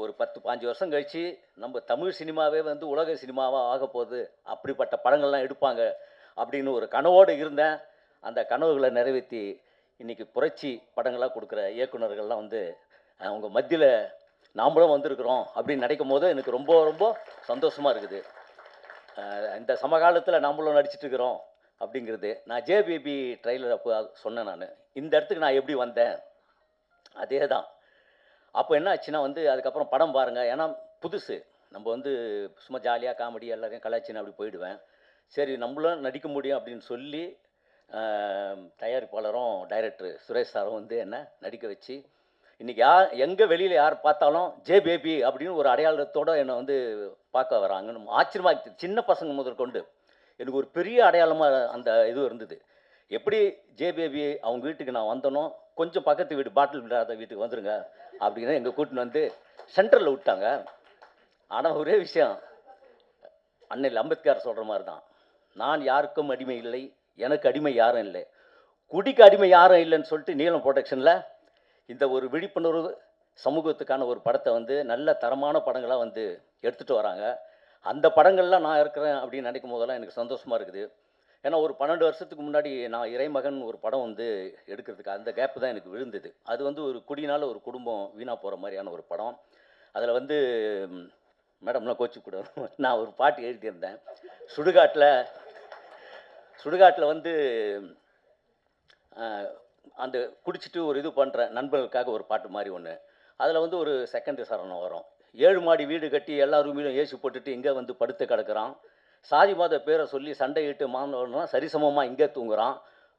ஒரு 10-15 வருஷம் கழித்து நம்ம தமிழ் சினிமாவே வந்து உலக சினிமாவாக ஆக போகுது, அப்படிப்பட்ட படங்கள்லாம் எடுப்பாங்க அப்படின்னு ஒரு கனவோடு இருந்தேன். அந்த கனவுகளை நிறைவேற்றி இன்றைக்கி புரட்சி படங்களாக கொடுக்குற இயக்குநர்கள்லாம் வந்து அவங்க மத்தியில் நாமளும் வந்திருக்கிறோம் அப்படின்னு நினைக்கும் போது எனக்கு ரொம்ப ரொம்ப சந்தோஷமாக இருக்குது. இந்த சமகாலத்தில் நாமளும் நடிச்சிட்ருக்கிறோம் அப்படிங்கிறது. நான் ஜேபிபி ட்ரெய்லர் அப்போ சொன்னேன். நான் இந்த இடத்துக்கு நான் எப்படி வந்தேன் அதே தான். அப்போ என்ன ஆச்சுன்னா வந்து அதுக்கப்புறம் படம் பாருங்கள், ஏன்னா புதுசு, நம்ம வந்து சும்மா ஜாலியாக காமெடி எல்லாரையும் கலாச்சின்னு அப்படி போயிடுவேன். சரி நம்மளும் நடிக்க முடியும் அப்படின்னு சொல்லி தயாரிப்பாளரும் டைரக்டர் சுரேஷ் சாரும் வந்து என்ன நடிக்க வச்சு இன்றைக்கி எங்கே வெளியில் யார் பார்த்தாலும் ஜே பேபி அப்படின்னு ஒரு அடையாளத்தோடு என்னை வந்து பார்க்க வராங்க. ஆச்சரியமாக சின்ன பசங்க முதற்கொண்டு எனக்கு ஒரு பெரிய அடையாளமாக அந்த இது இருந்தது. எப்படி ஜே பேபி அவங்க வீட்டுக்கு நான் வந்தனோ, கொஞ்சம் பக்கத்து வீடு பாட்டில் விடாத வீட்டுக்கு வந்துடுங்க அப்படின்னு எங்கள் கூட்டின்னு வந்து சென்டரில் விட்டாங்க. ஆனால் ஒரே விஷயம், அண்ணல் அம்பேத்கர் சொல்கிற மாதிரி தான், நான் யாருக்கும் அடிமை இல்லை, எனக்கு அடிமை யாரும் இல்லை, குடிக்கு அடிமை யாரும் இல்லைன்னு சொல்லிட்டு நீலம் ப்ரொடக்ஷனில் இந்த ஒரு விழிப்புணர்வு சமூகத்துக்கான ஒரு படத்தை வந்து நல்ல தரமான படங்களாக வந்து எடுத்துகிட்டு வராங்க. அந்த படங்கள்லாம் நான் இருக்கிறேன் அப்படின்னு நினைக்கும் போதெல்லாம் எனக்கு சந்தோஷமாக இருக்குது. ஏன்னா ஒரு 12 வருஷத்துக்கு முன்னாடி நான் இறைமகன் ஒரு படம் வந்து எடுக்கிறதுக்கு அந்த கேப்பு தான் எனக்கு விழுந்தது. அது வந்து ஒரு குடினால் ஒரு குடும்பம் வீணாக போகிற மாதிரியான ஒரு படம். அதில் வந்து மேடம்லாம் கோச்சிக்கூட நான் ஒரு பாட்டு எழுதியிருந்தேன். சுடுகாட்டில் வந்து அந்த குடிச்சிட்டு ஒரு இது பண்ணுற நண்பர்களுக்காக ஒரு பாட்டு மாதிரி ஒன்று. அதில் வந்து ஒரு செகண்ட் சரணம் வரும். 7 மாடி வீடு கட்டி எல்லா ரூமிலும் ஏசி போட்டுட்டு இங்கே வந்து படுத்து கிடக்கிறான், சாதி மத பேரை சொல்லி சண்டையிட்டு மாணவர்கள்லாம் சரிசமமாக இங்கே தூங்குறான்,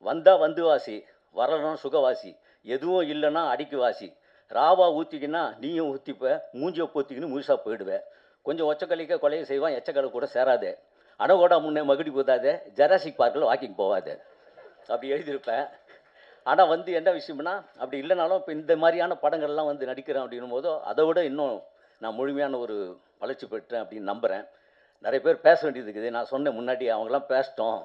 வந்தால் வந்து வாசி, வரலன்னா சுகவாசி, எதுவும் இல்லைன்னா அடிக்கு வாசி, ராவா ஊற்றிக்கின்னா நீயும் ஊற்றிப்ப, மூஞ்சியை போத்திக்கின்னு முழுசாக போயிடுவேன், கொஞ்சம் ஒச்சக்கலிக்க கொலையை செய்வான், எச்சக்கலை கூட சேராதே, அணகோடா முன்னே மகுடி போதாதே, ஜெராசிக் பார்க்கில் வாக்கிங் போவாதே அப்படி எழுதியிருப்பேன். ஆனால் வந்து என்ன விஷயம்னா, அப்படி இல்லைனாலும் இப்போ இந்த மாதிரியான படங்கள்லாம் வந்து நடிக்கிறேன் அப்படின்னும் போதோ அதை விட இன்னும் நான் முழுமையான ஒரு வளர்ச்சி பெற்றேன் அப்படின்னு நம்புகிறேன். நிறைய பேர் பேச வேண்டியது இருக்குது. நான் சொன்னேன் முன்னாடி, அவங்களாம் பேசிட்டோம்,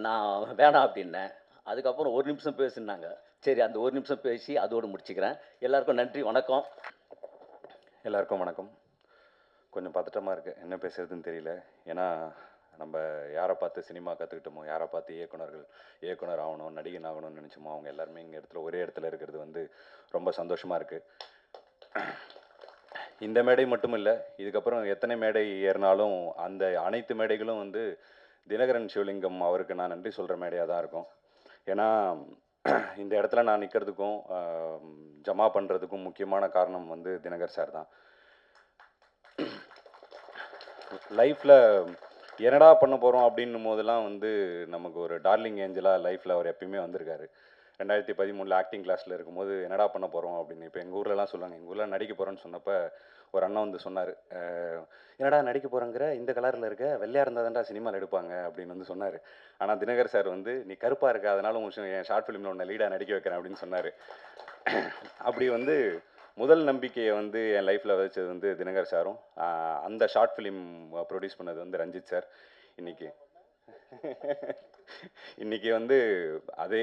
நான் வேணாம் அப்படின்னேன். அதுக்கப்புறம் 1 நிமிஷம் பேசுனாங்க. சரி, அந்த 1 நிமிஷம் பேசி அதோடு முடிச்சுக்கிறேன். எல்லாருக்கும் நன்றி, வணக்கம். எல்லாருக்கும் வணக்கம். கொஞ்சம் பதட்டமாக இருக்குது, என்ன பேசுறதுன்னு தெரியல. ஏன்னா நம்ம யாரை பார்த்து சினிமா கற்றுக்கிட்டோமோ, யாரை பார்த்து இயக்குனர் ஆகணும், நடிகன் ஆகணும்னு நினச்சோமோ, அவங்க எல்லாருமே இங்கே ஒரே இடத்துல இருக்கிறது வந்து ரொம்ப சந்தோஷமாக இருக்குது. இந்த மேடை மட்டும் இல்லை, இதுக்கப்புறம் எத்தனை மேடை ஏறினாலும் அந்த அனைத்து மேடைகளும் வந்து தினகரன் சிவலிங்கம் அவருக்கு நான் நன்றி சொல்கிற மேடையாக தான் இருக்கும். ஏன்னா இந்த இடத்துல நான் நிற்கிறதுக்கும் ஜமா பண்ணுறதுக்கும் முக்கியமான காரணம் வந்து தினகர் சார் தான். லைஃப்பில் என்னடா பண்ண போகிறோம் அப்படின்னும் போதெல்லாம் வந்து நமக்கு ஒரு டார்லிங் ஏஞ்சலாக லைஃப்பில் அவர் எப்பயுமே வந்திருக்காரு. 2013 ஆக்டிங் கிளாஸில் இருக்கும்போது என்னடா பண்ண போகிறோம் அப்படின்னு இப்போ எங்கள் ஊர்லலாம் சொல்லுவாங்க. எங்கள் ஊரில் நடிக்க போகிறோன்னு சொன்னப்போ ஒரு அண்ணன் வந்து சொன்னார், என்னடா நடிக்க போகிறோங்கிற, இந்த கலரில் இருக்க, வெள்ளையாக இருந்தால் தான்டா சினிமாவில் எடுப்பாங்க அப்படின்னு வந்து சொன்னார். ஆனால் தினகர் சார் வந்து நீ கருப்பாக இருக்க, அதனால என் ஷார்ட் ஃபிலிமில் ஒன்று லீடாக நடிக்க வைக்கிறேன் அப்படின்னு சொன்னார். அப்படி வந்து முதல் நம்பிக்கையை வந்து என் லைஃப்பில் வச்சது வந்து தினகர் சாரும், அந்த ஷார்ட் ஃபிலிம் ப்ரொடியூஸ் பண்ணது வந்து ரஞ்சித் சார். இன்றைக்கி வந்து அதே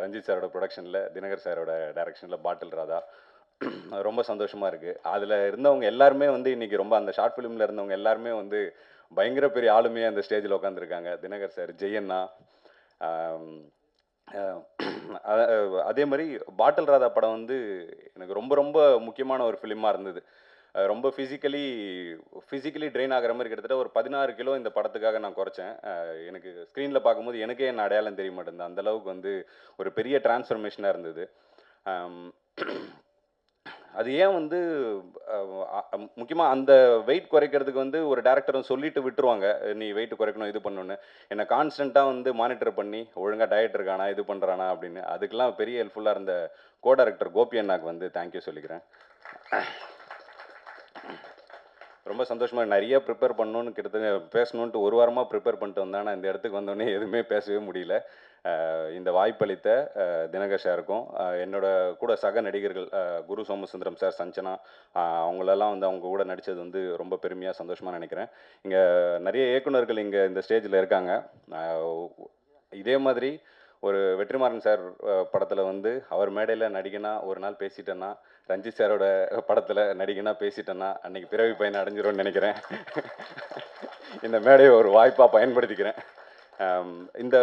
ரஞ்சித் சாரோட ப்ரொடக்ஷனில், தினகர் சாரோட டைரக்ஷனில் பாட்டில் ராதா, ரொம்ப சந்தோஷமாக இருக்குது. அதில் இருந்தவங்க எல்லாருமே வந்து இன்றைக்கி ரொம்ப, அந்த ஷார்ட் ஃபிலிமில் இருந்தவங்க எல்லாருமே வந்து பயங்கர பெரிய ஆளுமையாக அந்த ஸ்டேஜில் உட்காந்துருக்காங்க. தினகர் சார், ஜெயண்ணா, அதே மாதிரி பாட்டில் ராதா படம் வந்து எனக்கு ரொம்ப ரொம்ப முக்கியமான ஒரு ஃபிலிமாக இருந்தது. ரொம்ப ஃபிசிக்கலி ட்ரெயின் ஆகிற மாதிரி கிட்டத்தட்ட ஒரு 16 கிலோ இந்த படத்துக்காக நான் குறைச்சேன். எனக்கு ஸ்க்ரீனில் பார்க்கும்போது எனக்கே என்ன அடையாளம் தெரிய மாட்டேங்குது. அந்தளவுக்கு வந்து ஒரு பெரிய டிரான்ஸ்ஃபர்மேஷனாக இருந்தது. அது ஏன் வந்து முக்கியமாக அந்த வெயிட் குறைக்கிறதுக்கு வந்து ஒரு டேரக்டரும் சொல்லிட்டு விட்டுருவாங்க, நீ வெயிட் குறைக்கணும் இது பண்ணணுன்னு. என்னை கான்ஸ்டண்ட்டாக வந்து மானிட்டர் பண்ணி ஒழுங்காக டயட் இருக்கானா இது பண்ணுறானா அப்படின்னு அதுக்கெல்லாம் பெரிய ஹெல்ப்ஃபுல்லாக இருந்த கோ டைரக்டர் கோபி அண்ணாக்கு வந்து தேங்க்யூ சொல்லிக்கிறேன். ரொம்ப சந்தோஷமாக நிறைய ப்ரிப்பேர் பண்ணணுன்னு கிட்டத்தட்ட பேசணுன்ட்டு ஒரு வாரமாக ப்ரிப்பேர் பண்ணிட்டு வந்தேன். ஆனால் இந்த இடத்துக்கு வந்தோடனே எதுவுமே பேசவே முடியல. இந்த வாய்ப்பளித்த தினகர் சாருக்கும் என்னோட கூட சக நடிகர்கள் குரு சோமசுந்தரம் சார், சஞ்சனா, அவங்களெல்லாம் வந்து அவங்க கூட நடித்தது வந்து ரொம்ப பெருமையாக சந்தோஷமாக நினைக்கிறேன். இங்கே நிறைய இயக்குனர்கள் இங்கே இந்த ஸ்டேஜில் இருக்காங்க. இதே மாதிரி ஒரு வெற்றிமாறன் சார் படத்தில் வந்து அவர் மேடையில் நடிகனா ஒரு நாள் பேசிட்டேன்னா, ரஞ்சித் சாரோட படத்தில் நடிகனா பேசிட்டேன்னா அன்றைக்கி பிறவி பயன் அடைஞ்சிரும்னு நினைக்கிறேன். இந்த மேடையை ஒரு வாய்ப்பாக பயன்படுத்திக்கிறேன். இந்த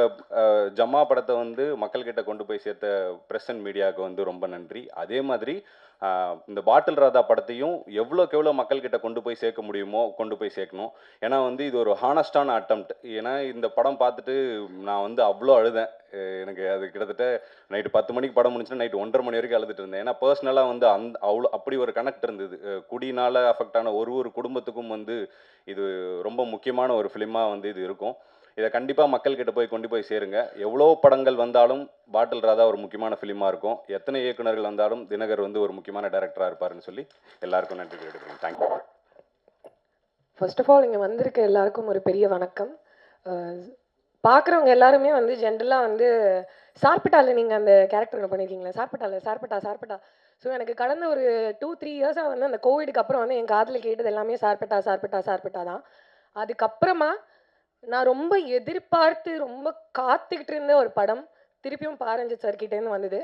ஜம்மா படத்தை வந்து மக்கள்கிட்ட கொண்டு போய் சேர்த்த ப்ரெஸ் அண்ட் மீடியாவுக்கு வந்து ரொம்ப நன்றி. அதே மாதிரி இந்த பாட்டில் ராதா படத்தையும் எவ்வளோக்கு எவ்வளோ மக்கள்கிட்ட கொண்டு போய் சேர்க்க முடியுமோ கொண்டு போய் சேர்க்கணும். ஏன்னா வந்து இது ஒரு ஹானஸ்டான அட்டம்ப்ட். ஏன்னா இந்த படம் பார்த்துட்டு நான் வந்து அவ்வளோ அழுதேன். எனக்கு அது கிட்டத்தட்ட நைட்டு 10 மணிக்கு படம் முடிச்சுன்னா நைட்டு 1:30 மணி வரைக்கும் அழுதுட்டு இருந்தேன். ஏன்னா பர்சனலாக வந்து அப்படி ஒரு கனெக்ட் இருந்தது. குடினால் அஃபெக்ட் ஆன ஒரு குடும்பத்துக்கும் வந்து இது ரொம்ப முக்கியமான ஒரு ஃபிலிமாக வந்து இது இருக்கும். இதை கண்டிப்பாக மக்கள்கிட்ட போய் கொண்டு போய் சேருங்க. எவ்வளோ படங்கள் வந்தாலும் பாட்டில் ராதா ஒரு முக்கியமான ஃபிலிமாக இருக்கும். எத்தனை இயக்குனர்கள் வந்தாலும் தினகர் வந்து ஒரு முக்கியமான டைரக்டராக இருப்பாருன்னு சொல்லி எல்லாருக்கும் நன்றி கேட்டுக்கிறேன். தேங்க்யூ. ஃபர்ஸ்ட் ஆஃப் ஆல் இங்கே வந்திருக்க எல்லாருக்கும் ஒரு பெரிய வணக்கம். பார்க்குறவங்க எல்லாருமே வந்து ஜென்ரலாக வந்து சார்பட்டாவில் நீங்கள் அந்த கேரக்டர் பண்ணியிருக்கீங்களா? சார்பட்டா. ஸோ எனக்கு கடந்த ஒரு 2-3 இயர்ஸாக வந்து அந்த கோவிடுக்கு அப்புறம் வந்து என் காதில் கேட்டது எல்லாமே சார்பட்டா தான். அதுக்கப்புறமா நான் ரொம்ப எதிர்பார்த்து ரொம்ப காத்துக்கிட்டு இருந்த ஒரு படம் திருப்பியும் பாரஞ்சித் சார்கிட்டேருந்து வந்தது.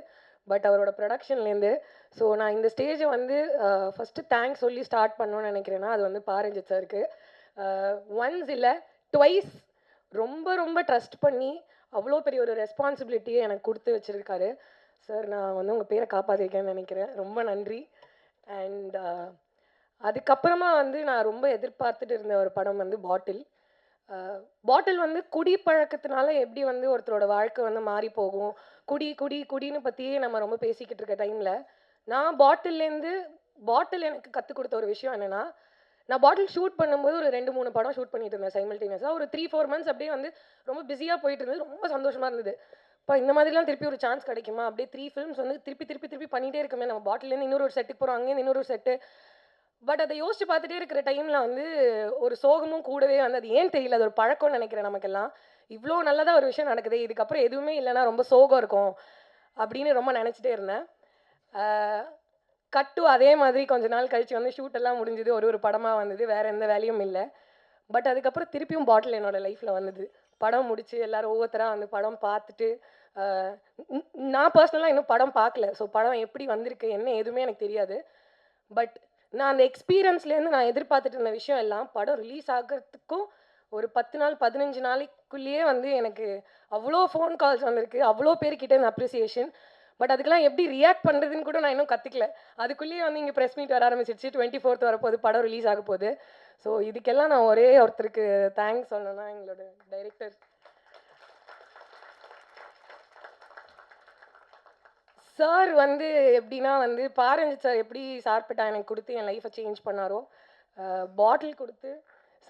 பட் அவரோட ப்ரொடக்ஷன்லேருந்து. ஸோ நான் இந்த ஸ்டேஜை வந்து ஃபஸ்ட்டு தேங்க்ஸ் சொல்லி ஸ்டார்ட் பண்ணணும்னு நினைக்கிறேன்னா அது வந்து பாரஞ்சித் சாருக்கு. ஒன்ஸ் இல்லை ட்வைஸ் ரொம்ப ட்ரஸ்ட் பண்ணி அவ்வளோ பெரிய ஒரு ரெஸ்பான்சிபிலிட்டியை எனக்கு கொடுத்து வச்சுருக்காரு சார். நான் வந்து உங்கள் பேரை காப்பாற்றிருக்கேன்னு நினைக்கிறேன். ரொம்ப நன்றி. அண்ட் அதுக்கப்புறமா வந்து நான் ரொம்ப எதிர்பார்த்துட்டு இருந்த ஒரு படம் வந்து பாட்டில் வந்து குடி பழக்கத்தினால எப்படி வந்து ஒருத்தரோட வாழ்க்கை வந்து மாறி போகும், குடின்னு பற்றியே நம்ம ரொம்ப பேசிக்கிட்டு இருக்க டைமில் நான் பாட்டில் எனக்கு கற்றுக் கொடுத்த ஒரு விஷயம் என்னென்னா, நான் பாட்டில் ஷூட் பண்ணும்போது ஒரு 2-3 படம் ஷூட் பண்ணிட்டு இருந்தேன் சைமல்டேனியஸாக. ஒரு 3-4 மந்த்ஸ் அப்படியே வந்து ரொம்ப பிஸியாக போயிட்டு இருந்தது. ரொம்ப சந்தோஷமாக இருந்தது. இப்போ இந்த மாதிரிலாம் திருப்பி ஒரு சான்ஸ் கிடைக்குமா, அப்படியே 3 ஃபிலிம்ஸ் வந்து திருப்பி பண்ணிகிட்டே இருக்குமே, நம்ம பாட்டிலேருந்து இன்னொரு செட்டுக்கு போகிறோம், அங்கேருந்து இன்னொரு செட்டு. பட் அதை யோசிச்சு பார்த்துட்டே இருக்கிற டைமில் வந்து ஒரு சோகமும் கூடவே வந்து அது ஏன் தெரியல, அது ஒரு பழக்கம்னு நினைக்கிறேன் நமக்கெல்லாம். இவ்வளோ நல்லதாக ஒரு விஷயம் நடக்குது, இதுக்கப்புறம் எதுவுமே இல்லைன்னா ரொம்ப சோகம் இருக்கும் அப்படின்னு ரொம்ப நினச்சிட்டே இருந்தேன். கட்டு அதே மாதிரி கொஞ்ச நாள் கழித்து வந்து ஷூட் எல்லாம் முடிஞ்சுது, ஒரு படமாக வந்தது, வேறு எந்த வேலையும் இல்லை. பட் அதுக்கப்புறம் திருப்பியும் பாட்டில் என்னோடய லைஃப்பில் வந்தது. படம் முடிச்சு எல்லோரும் ஒவ்வொருத்தராக வந்து படம் பார்த்துட்டு, நான் பர்சனலாக இன்னும் படம் பார்க்கல. ஸோ படம் எப்படி வந்திருக்கு என்ன எதுவுமே எனக்கு தெரியாது. பட் நான் அந்த எக்ஸ்பீரியன்ஸ்லேருந்து நான் எதிர்பார்த்துட்டு இருந்த விஷயம் எல்லாம் படம் ரிலீஸ் ஆகிறதுக்கும் ஒரு 10 நாள் 15 நாளைக்குள்ளேயே வந்து எனக்கு அவ்வளோ ஃபோன் கால்ஸ் வந்திருக்கு, அவ்வளோ பேர்கிட்ட இந்த அப்ரிசியேஷன். பட் அதுக்கெல்லாம் எப்படி ரியாக்ட் பண்ணுறதுன்னு கூட நான் இன்னும் கற்றுக்கல. அதுக்குள்ளேயே வந்து இங்கே ப்ரெஸ் மீட் வர ஆரம்பிச்சிருச்சு. 24th வரப்போகுது, படம் ரிலீஸ் ஆக போகுது. ஸோ இதுக்கெல்லாம் நான் ஒரே ஒருத்தருக்கு தேங்க்ஸ் சொல்லணும்னா எங்களோட டைரக்டர் சார். வந்து எப்படின்னா வந்து பாரஞ்சித் சார் எப்படி சார்பட்டா எனக்கு கொடுத்து என் லைஃப்பை சேஞ்ச் பண்ணாரோ, பாட்டில் கொடுத்து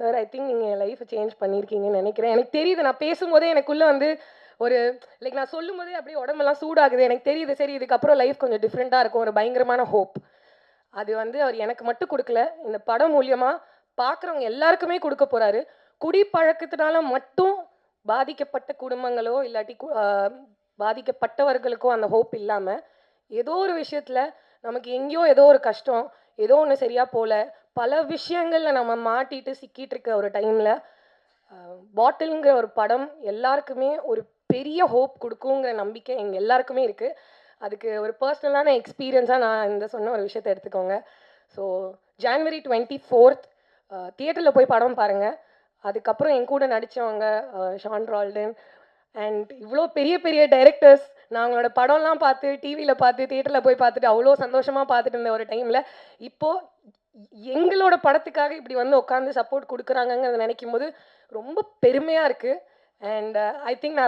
சார் ஐ திங்க் நீங்கள் என் லைஃப்பை சேஞ்ச் பண்ணியிருக்கீங்கன்னு நினைக்கிறேன். எனக்கு தெரியுது, நான் பேசும்போதே எனக்குள்ளே வந்து ஒரு லைக் நான் சொல்லும் போதே அப்படியே உடம்பெல்லாம் சூடாகுது. எனக்கு தெரியுது சரி இதுக்கப்புறம் லைஃப் கொஞ்சம் டிஃப்ரெண்ட்டாக இருக்கும், ஒரு பயங்கரமான ஹோப். அது வந்து அவர் எனக்கு மட்டும் கொடுக்கல, இந்த படம் மூலியமாக பார்க்குறவங்க எல்லாருக்குமே கொடுக்க போகிறாரு. குடிப்பழக்கத்தினால மட்டும் பாதிக்கப்பட்ட குடும்பங்களோ இல்லாட்டி பாதிக்கப்பட்டவர்களுக்கோ அந்த ஹோப் இல்லாமல் ஏதோ ஒரு விஷயத்தில் நமக்கு எங்கேயோ ஏதோ ஒரு கஷ்டம், ஏதோ ஒன்று சரியாக போகல, பல விஷயங்களில் நம்ம மாட்டிட்டு சிக்கிட்டு இருக்க ஒரு டைமில் பாட்டிலுங்கிற ஒரு படம் எல்லாருக்குமே ஒரு பெரிய ஹோப் கொடுக்குங்கிற நம்பிக்கை எங்கள் எல்லாருக்குமே இருக்குது. அதுக்கு ஒரு பர்சனலான எக்ஸ்பீரியன்ஸாக நான் இந்த சொன்ன ஒரு விஷயத்தை எடுத்துக்கோங்க. ஸோ January 24th தியேட்டரில் போய் படம் பாருங்கள். அதுக்கப்புறம் என் கூட நடித்தவங்க ஷான் ரால்டன் அண்ட் இவ்வளோ பெரிய டைரக்டர்ஸ், நான் அவங்களோட படம்லாம் பார்த்து டிவியில் பார்த்து தியேட்டரில் போய் பார்த்துட்டு அவ்வளோ சந்தோஷமாக பார்த்துட்டு இருந்த ஒரு டைமில் இப்போது எங்களோட படத்துக்காக இப்படி வந்து உட்காந்து சப்போர்ட் கொடுக்குறாங்கங்கிறத நினைக்கும் போது ரொம்ப பெருமையாக இருக்குது. அண்ட் ஐ திங்க்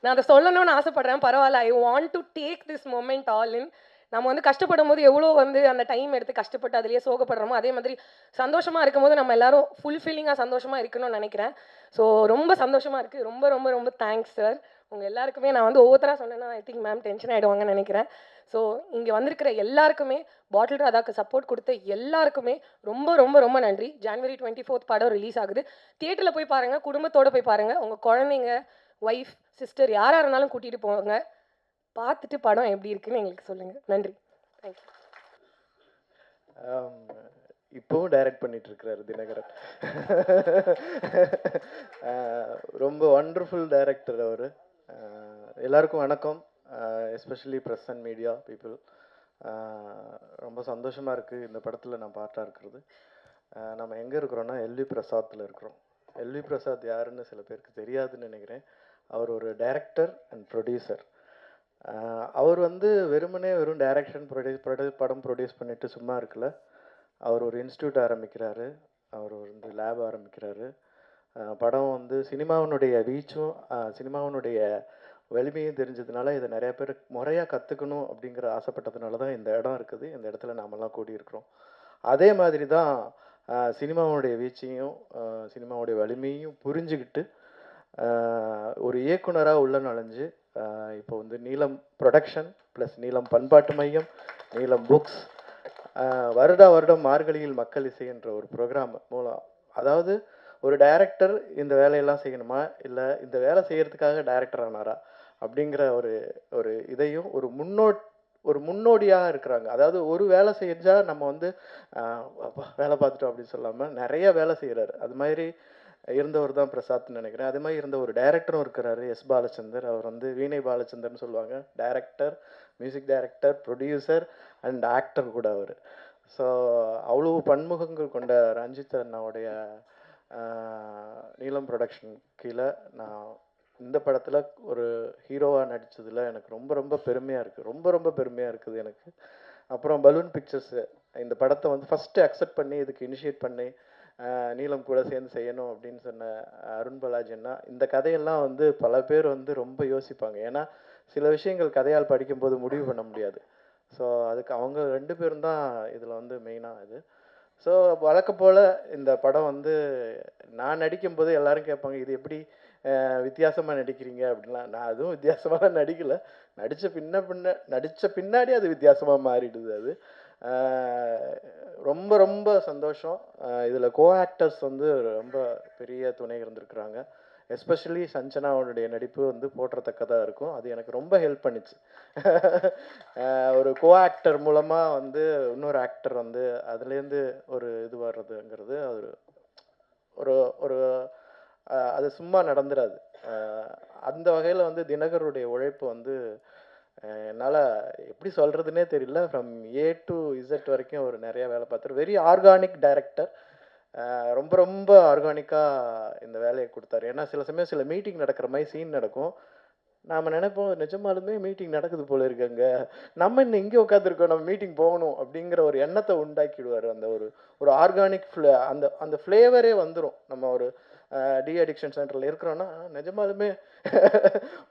நான் அதை சொல்லணும்னு ஆசைப்படுறேன். பரவாயில்ல, I want to take this moment all in. நம்ம வந்து கஷ்டப்படும் போது எவ்வளோ வந்து அந்த டைம் எடுத்து கஷ்டப்பட்டு அதுலேயே சோகப்படுறோமோ, அதே மாதிரி சந்தோஷமாக இருக்கும்போது நம்ம எல்லாரும் ஃபுல்ஃபில்லிங்காக சந்தோஷமாக இருக்கணும்னு நினைக்கிறேன். ஸோ ரொம்ப சந்தோஷமாக இருக்குது. ரொம்ப ரொம்ப ரொம்ப தேங்க்ஸ் சார். உங்கள் எல்லாருக்குமே நான் வந்து ஒவ்வொருத்தராக சொன்னேன்னா ஐ திங்க் மேம் டென்ஷன் ஆகிடுவாங்கன்னு நினைக்கிறேன். ஸோ இங்கே வந்திருக்கிற எல்லாருக்குமே, பாட்டில் ராதாக்கு சப்போர்ட் கொடுத்த எல்லாருக்குமே ரொம்ப ரொம்ப ரொம்ப நன்றி. January 24th படம் ரிலீஸ் ஆகுது. தியேட்டரில் போய் பாருங்கள், குடும்பத்தோடு போய் பாருங்கள். உங்கள் குழந்தைங்க, ஒய்ஃப், சிஸ்டர் யாராக இருந்தாலும் கூட்டிகிட்டு போங்க. பார்த்துட்டு படம் எப்படி இருக்குன்னு எங்களுக்கு சொல்லுங்கள். நன்றி. தேங்க்யூ. இப்போவும் டைரக்ட் பண்ணிட்டு இருக்கிறாரு தினகரன். ரொம்ப வண்டர்ஃபுல் டைரக்டர் அவர். எல்லாருக்கும் வணக்கம், especially press and media people. ரொம்ப சந்தோஷமாக இருக்குது இந்த படத்தில் நான் பார்ட்டாக இருக்கிறது. நம்ம எங்கே இருக்கிறோன்னா எல்வி பிரசாத்தில் இருக்கிறோம். எல்வி பிரசாத் யாருன்னு சில பேருக்கு தெரியாதுன்னு நினைக்கிறேன். அவர் ஒரு டைரக்டர் அண்ட் ப்ரொடியூசர். அவர் வந்து வெறும் டைரக்ஷன் படம் ப்ரொடியூஸ் பண்ணிட்டு சும்மா இருக்கல. அவர் ஒரு இன்ஸ்டியூட் ஆரம்பிக்கிறாரு, அவர் வந்து லேப் ஆரம்பிக்கிறாரு. படம் வந்து சினிமாவினுடைய ரீச்சும் சினிமாவினுடைய வலிமையும் தெரிஞ்சதுனால இதை நிறைய பேர் முறையாக கற்றுக்கணும் அப்படிங்கிற ஆசைப்பட்டதுனால தான் இந்த இடம் இருக்குது. இந்த இடத்துல நாமெல்லாம் கூடியிருக்கிறோம். அதே மாதிரி தான் சினிமாவுடைய வீச்சையும் சினிமாவுடைய வலிமையும் புரிஞ்சுக்கிட்டு ஒரு இயக்குனராக உள்ள நுழைஞ்சு இப்போ வந்து நீலம் ப்ரொடக்ஷன் ப்ளஸ் நீலம் பண்பாட்டு மையம், நீலம் புக்ஸ், வருடம் மார்கழியில் மக்கள் இசை என்ற ஒரு ப்ரோக்ராம் மூலம், அதாவது ஒரு டைரக்டர் இந்த வேலையெல்லாம் செய்யணுமா இல்லை இந்த வேலை செய்கிறதுக்காக டைரக்டர் ஆனாரா அப்படிங்கிற ஒரு இதையும் ஒரு முன்னோடியாக இருக்கிறாங்க. அதாவது ஒரு வேலை செஞ்சால் நம்ம வந்து வேலை பார்த்துட்டோம் அப்படின்னு சொல்லாமல் நிறைய வேலை செய்கிறாரு. அது மாதிரி இருந்தவர் தான் பிரசாத்னு நினைக்கிறேன். அதே மாதிரி இருந்த ஒரு டைரக்டரும் இருக்கிறாரு, எஸ் பாலச்சந்தர். அவர் வந்து வீணை பாலச்சந்தர்னு சொல்லுவாங்க. Director, music director, producer and actor கூட அவர். ஸோ அவ்வளோ பன்முகங்கள் கொண்ட ரஞ்சித் அண்ணாவுடைய நீலம் ப்ரொடக்ஷன் கீழே நான் இந்த படத்தில் ஒரு ஹீரோவாக நடித்ததில் எனக்கு ரொம்ப ரொம்ப பெருமையாக இருக்குது. ரொம்ப பெருமையாக இருக்குது எனக்கு. அப்புறம் பலூன் பிக்சர்ஸ் இந்த படத்தை வந்து ஃபஸ்ட்டு அக்செப்ட் பண்ணி இதுக்கு இனிஷியேட் பண்ணி நீலம் கூட சேர்ந்து செய்யணும் அப்படின்னு சொன்ன அருண் பாலாஜி அண்ணா. இந்த கதையெல்லாம் வந்து பல பேர் வந்து ரொம்ப யோசிப்பாங்க. ஏன்னா சில விஷயங்கள் கதையால் படிக்கும்போது முடிவு பண்ண முடியாது. ஸோ அதுக்கு அவங்க 2 பேரும் தான் இதில் வந்து மெயினாக இது. ஸோ வழக்கம் போல் இந்த படம் வந்து நான் நடிக்கும்போது எல்லோரும் கேட்பாங்க, இது எப்படி வித்தியாசமாக நடிக்கிறீங்க அப்படின்லாம். நான் அதுவும் வித்தியாசமாக நடிக்கலை. நடித்த பின்னாடி அது வித்தியாசமாக மாறிடுது. அது ரொம்ப ரொம்ப சந்தோஷம். இதில் கோ ஆக்டர்ஸ் வந்து ரொம்ப பெரிய துணை இருந்திருக்கிறாங்க. எஸ்பெஷலி சஞ்சனாவுடைய நடிப்பு வந்து போற்றத்தக்கதாக இருக்கும். அது எனக்கு ரொம்ப ஹெல்ப் பண்ணிச்சு. ஒரு கோ ஆக்டர் மூலமாக வந்து இன்னொரு ஆக்டர் வந்து அதுலேருந்து ஒரு இது வர்றதுங்கிறது அது ஒரு ஒரு அது சும்மா நடந்துடாது. அந்த வகையில் வந்து தினகருடைய உழைப்பு வந்து என்னால் எப்படி சொல்கிறதுனே தெரியல. ஃப்ரம் A to Z வரைக்கும் அவர் நிறையா வேலை பார்த்தார். Very organic director. ரொம்ப ரொம்ப ஆர்கானிக்காக இந்த வேலையை கொடுத்தாரு. ஏன்னா சில சமயம் சில மீட்டிங் நடக்கிற மாதிரி சீன் நடக்கும். நாம் நினைப்போம் நிஜமாலுமே மீட்டிங் நடக்குது போல இருக்காங்க, நம்ம இன்னும் இங்கே உட்காந்துருக்கோம், நம்ம மீட்டிங் போகணும் அப்படிங்கிற ஒரு எண்ணத்தை உண்டாக்கிடுவார். அந்த ஒரு ஆர்கானிக் அந்த ஃப்ளேவரே வந்துடும். நம்ம ஒரு டி அடிக்ஷன் சென்டரில் இருக்கிறோன்னா நிஜமாலுமே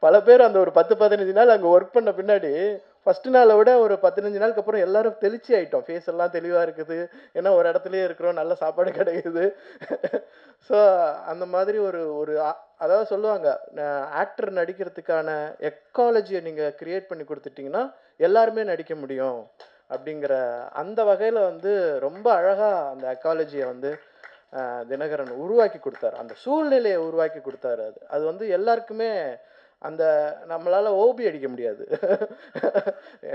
பல பேர் அந்த ஒரு 10-15 நாள் அங்கே ஒர்க் பண்ண பின்னாடி ஃபஸ்ட்டு நாளை விட ஒரு 15 நாளுக்கு அப்புறம் எல்லாரும் தெளிச்சி ஆகிட்டோம். ஃபேஸ் எல்லாம் தெளிவாக இருக்குது. ஏன்னா ஒரு இடத்துலையே இருக்கிறோம், நல்ல சாப்பாடு கிடைக்குது. ஸோ அந்த மாதிரி அதாவது சொல்லுவாங்க, ஆக்டர் நடிக்கிறதுக்கான எக்காலஜியை நீங்கள் க்ரியேட் பண்ணி கொடுத்துட்டிங்கன்னா எல்லாருமே நடிக்க முடியும் அப்படிங்கிற அந்த வகையில் வந்து ரொம்ப அழகாக அந்த எக்காலஜியை வந்து தினகரன் உருவாக்கி கொடுத்தாரு. அந்த சூழ்நிலையை உருவாக்கி கொடுத்தாரு. அது வந்து எல்லாருக்குமே அந்த நம்மளால் ஓபி அடிக்க முடியாது.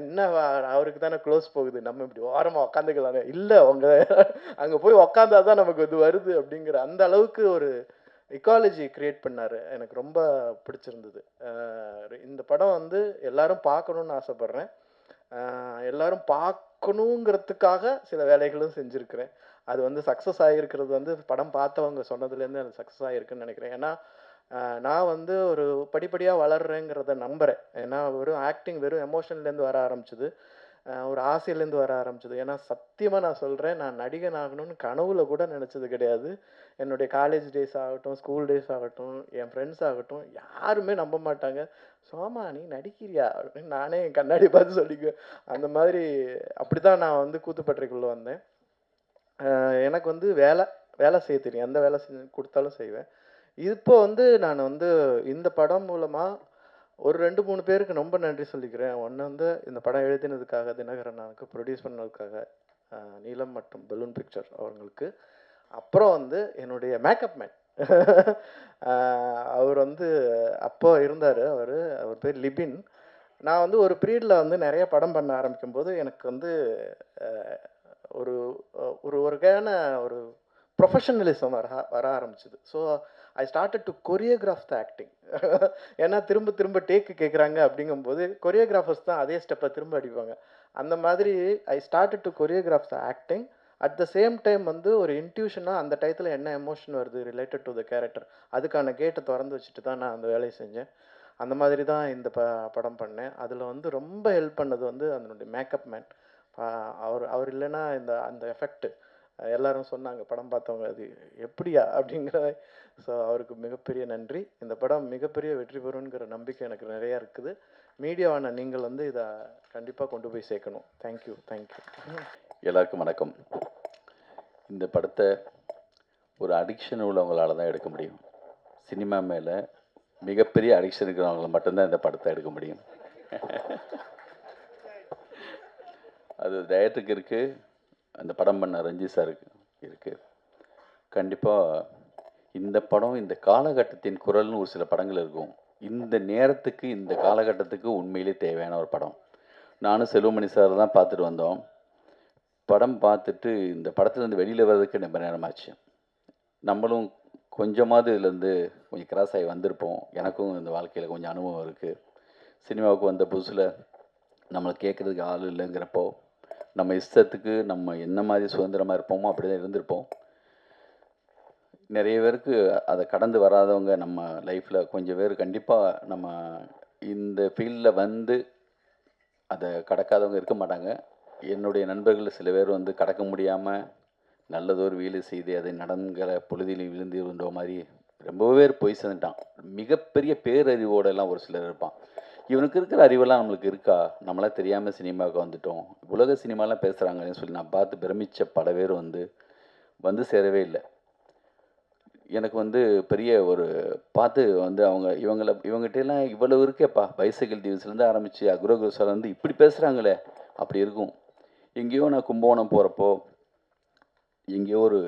என்ன அவருக்கு தானே க்ளோஸ் போகுது, நம்ம இப்படி ஓரமாக உக்காந்துக்கலாங்க, இல்லை அவங்க அங்கே போய் உக்காந்தா தான் நமக்கு இது வருது அப்படிங்கிற அந்த அளவுக்கு ஒரு எக்காலஜி க்ரியேட் பண்ணார். எனக்கு ரொம்ப பிடிச்சிருந்தது. இந்த படம் வந்து எல்லாரும் பார்க்கணுன்னு ஆசைப்பட்றேன். எல்லாரும் பார்க்கணுங்கிறதுக்காக சில வேலைகளும் செஞ்சுருக்கிறேன். அது வந்து சக்ஸஸ் ஆகிருக்கிறது வந்து படம் பார்த்தவங்க சொன்னதுலேருந்து அது சக்ஸஸ் ஆகிருக்குன்னு நினைக்கிறேன். ஏன்னா நான் வந்து ஒரு படிப்படியாக வளர்றேங்கிறத நம்புகிறேன். ஏன்னா வெறும் ஆக்டிங் வெறும் எமோஷன்லேருந்து வர ஆரம்பிச்சுது. ஒரு ஆசையிலேருந்து வர ஆரம்பிச்சது. ஏன்னா சத்தியமாக நான் சொல்கிறேன், நான் நடிகன் ஆகணும்னு கனவுல கூட நினச்சது கிடையாது. என்னுடைய காலேஜ் டேஸ் ஆகட்டும், ஸ்கூல் டேஸ் ஆகட்டும், என் ஃப்ரெண்ட்ஸ் ஆகட்டும், யாருமே நம்ப மாட்டாங்க. சோமா நீ நடிக்கிறியா அப்படின்னு நானே என் கண்ணாடி பார்த்து சொல்லிக்குவேன். அந்த மாதிரி அப்படி தான் நான் வந்து கூத்துப்பட்டறைக்குள்ளே வந்தேன். எனக்கு வந்து வேலை செய்ய தெரியும். எந்த வேலை கொடுத்தாலும் செய்வேன். இப்போ வந்து நான் வந்து இந்த படம் மூலமாக ஒரு 2, 3 பேருக்கு ரொம்ப நன்றி சொல்லிக்கிறேன். ஒன்று வந்து இந்த படம் எழுதினதுக்காக தினகரன் அண்ணனுக்கு, ப்ரொடியூஸ் பண்ணதுக்காக நீலம் மற்றும் பலூன் பிக்சர் அவங்களுக்கு. அப்புறம் வந்து என்னுடைய மேக்கப் மேன் அவர் வந்து அப்போ இருந்தார். அவர் பேர் லிபின். நான் வந்து ஒரு பீரியடில் வந்து நிறைய படம் பண்ண ஆரம்பிக்கும்போது எனக்கு வந்து ஒரு ஒரு வகையான ஒரு ப்ரொஃபஷனலிசம் வர ஆரம்பிச்சிது. So I started to choreograph the acting. ஏன்னா திரும்ப திரும்ப டேக்கு கேட்குறாங்க அப்படிங்கும்போது கொரியோகிராஃபர்ஸ் தான் அதே ஸ்டெப்பை திரும்ப அடிப்பாங்க. அந்த மாதிரி ஐ started to choreograph the acting. At the same time வந்து ஒரு இன்ட்யூஷனாக அந்த டயத்தில் என்ன எமோஷன் வருது ரிலேட்டட் டு த கேரக்டர், அதுக்கான கேட்டை திறந்து வச்சுட்டு தான் நான் அந்த வேலையை செஞ்சேன். அந்த மாதிரி தான் இந்த படம் பண்ணேன். அதில் வந்து ரொம்ப ஹெல்ப் பண்ணது வந்து அதனுடைய மேக்கப் மேன். அவர் இல்லைன்னா அந்த எஃபெக்ட் எல்லாரும் சொன்னாங்க படம் பார்த்தவங்க, அது எப்படியா அப்படிங்கிற. ஸோ அவருக்கு மிகப்பெரிய நன்றி. இந்த படம் மிகப்பெரிய வெற்றி பெறுங்கிற நம்பிக்கை எனக்கு நிறையா இருக்குது. மீடியாவான நீங்கள் வந்து இதை கண்டிப்பாக கொண்டு போய் சேர்க்கணும். தேங்க்யூ. எல்லாருக்கும் வணக்கம். இந்த படத்தை ஒரு அடிக்ஷன் உள்ளவங்களால தான் எடுக்க முடியும். சினிமா மேலே மிகப்பெரிய அடிக்ஷன் இருக்கிறவங்கள மட்டும்தான் இந்த படத்தை எடுக்க முடியும். அது டைரக்டருக்கு இருக்குது, அந்த படம் பண்ண ரஞ்சித் சாருக்கு இருக்குது. கண்டிப்பாக இந்த படம் இந்த காலகட்டத்தின் குரல்னு ஒரு சில படங்கள் இருக்கும். இந்த நேரத்துக்கு இந்த காலகட்டத்துக்கு உண்மையிலே தேவையான ஒரு படம். நானும் செல்வமணி சார் தான் பார்த்துட்டு வந்தோம். படம் பார்த்துட்டு இந்த படத்துலேருந்து வெளியில் வர்றதுக்கு ரொம்ப நேரமாச்சு. நம்மளும் கொஞ்சமாவது இதுலேருந்து கொஞ்சம் கிராஸ் ஆகி வந்திருப்போம். எனக்கும் இந்த வாழ்க்கையில் கொஞ்சம் அனுபவம் இருக்குது. சினிமாவுக்கு வந்த புதுசில் நம்மளை கேட்குறதுக்கு ஆள் இல்லைங்கிறப்போ நம்ம இஷ்டத்துக்கு நம்ம என்ன மாதிரி சுதந்திரமாக இருப்போமோ அப்படி தான் இருந்திருப்போம். நிறைய பேருக்கு அதை கடந்து வராதவங்க நம்ம லைஃப்பில் கொஞ்சம் பேர் கண்டிப்பாக நம்ம இந்த ஃபீல்டில் வந்து அதை கடக்காதவங்க இருக்க மாட்டாங்க. என்னுடைய நண்பர்கள் சில பேர் வந்து கடக்க முடியாமல் நல்லதொரு வேலை செய்து அதை நடங்கிற பொழுதில் விழுந்து இருந்த மாதிரி ரொம்ப பேர் போய் சேர்ந்துட்டான். மிகப்பெரிய பேரறிவோடெல்லாம் ஒரு சிலர் இருப்பான். இவனுக்கு இருக்கிற அறிவெல்லாம் நம்மளுக்கு இருக்கா? நம்மளாம் தெரியாமல் சினிமாவுக்கு வந்துட்டோம், உலக சினிமாலாம் பேசுகிறாங்கன்னு சொல்லி நான் பார்த்து பிரமித்த பல பேர் வந்து சேரவே இல்லை. எனக்கு வந்து பெரிய ஒரு பார்த்து வந்து இவங்ககிட்டலாம் இவ்வளவு இருக்கேப்பா, பைசைக்கிள் தீவ்ஸ்லேருந்து ஆரம்பித்து அக்ரோகுசாலேருந்து இப்படி பேசுகிறாங்களே அப்படி இருக்கும். எங்கேயோ நான் கும்பகோணம் போகிறப்போ எங்கேயோ ஒரு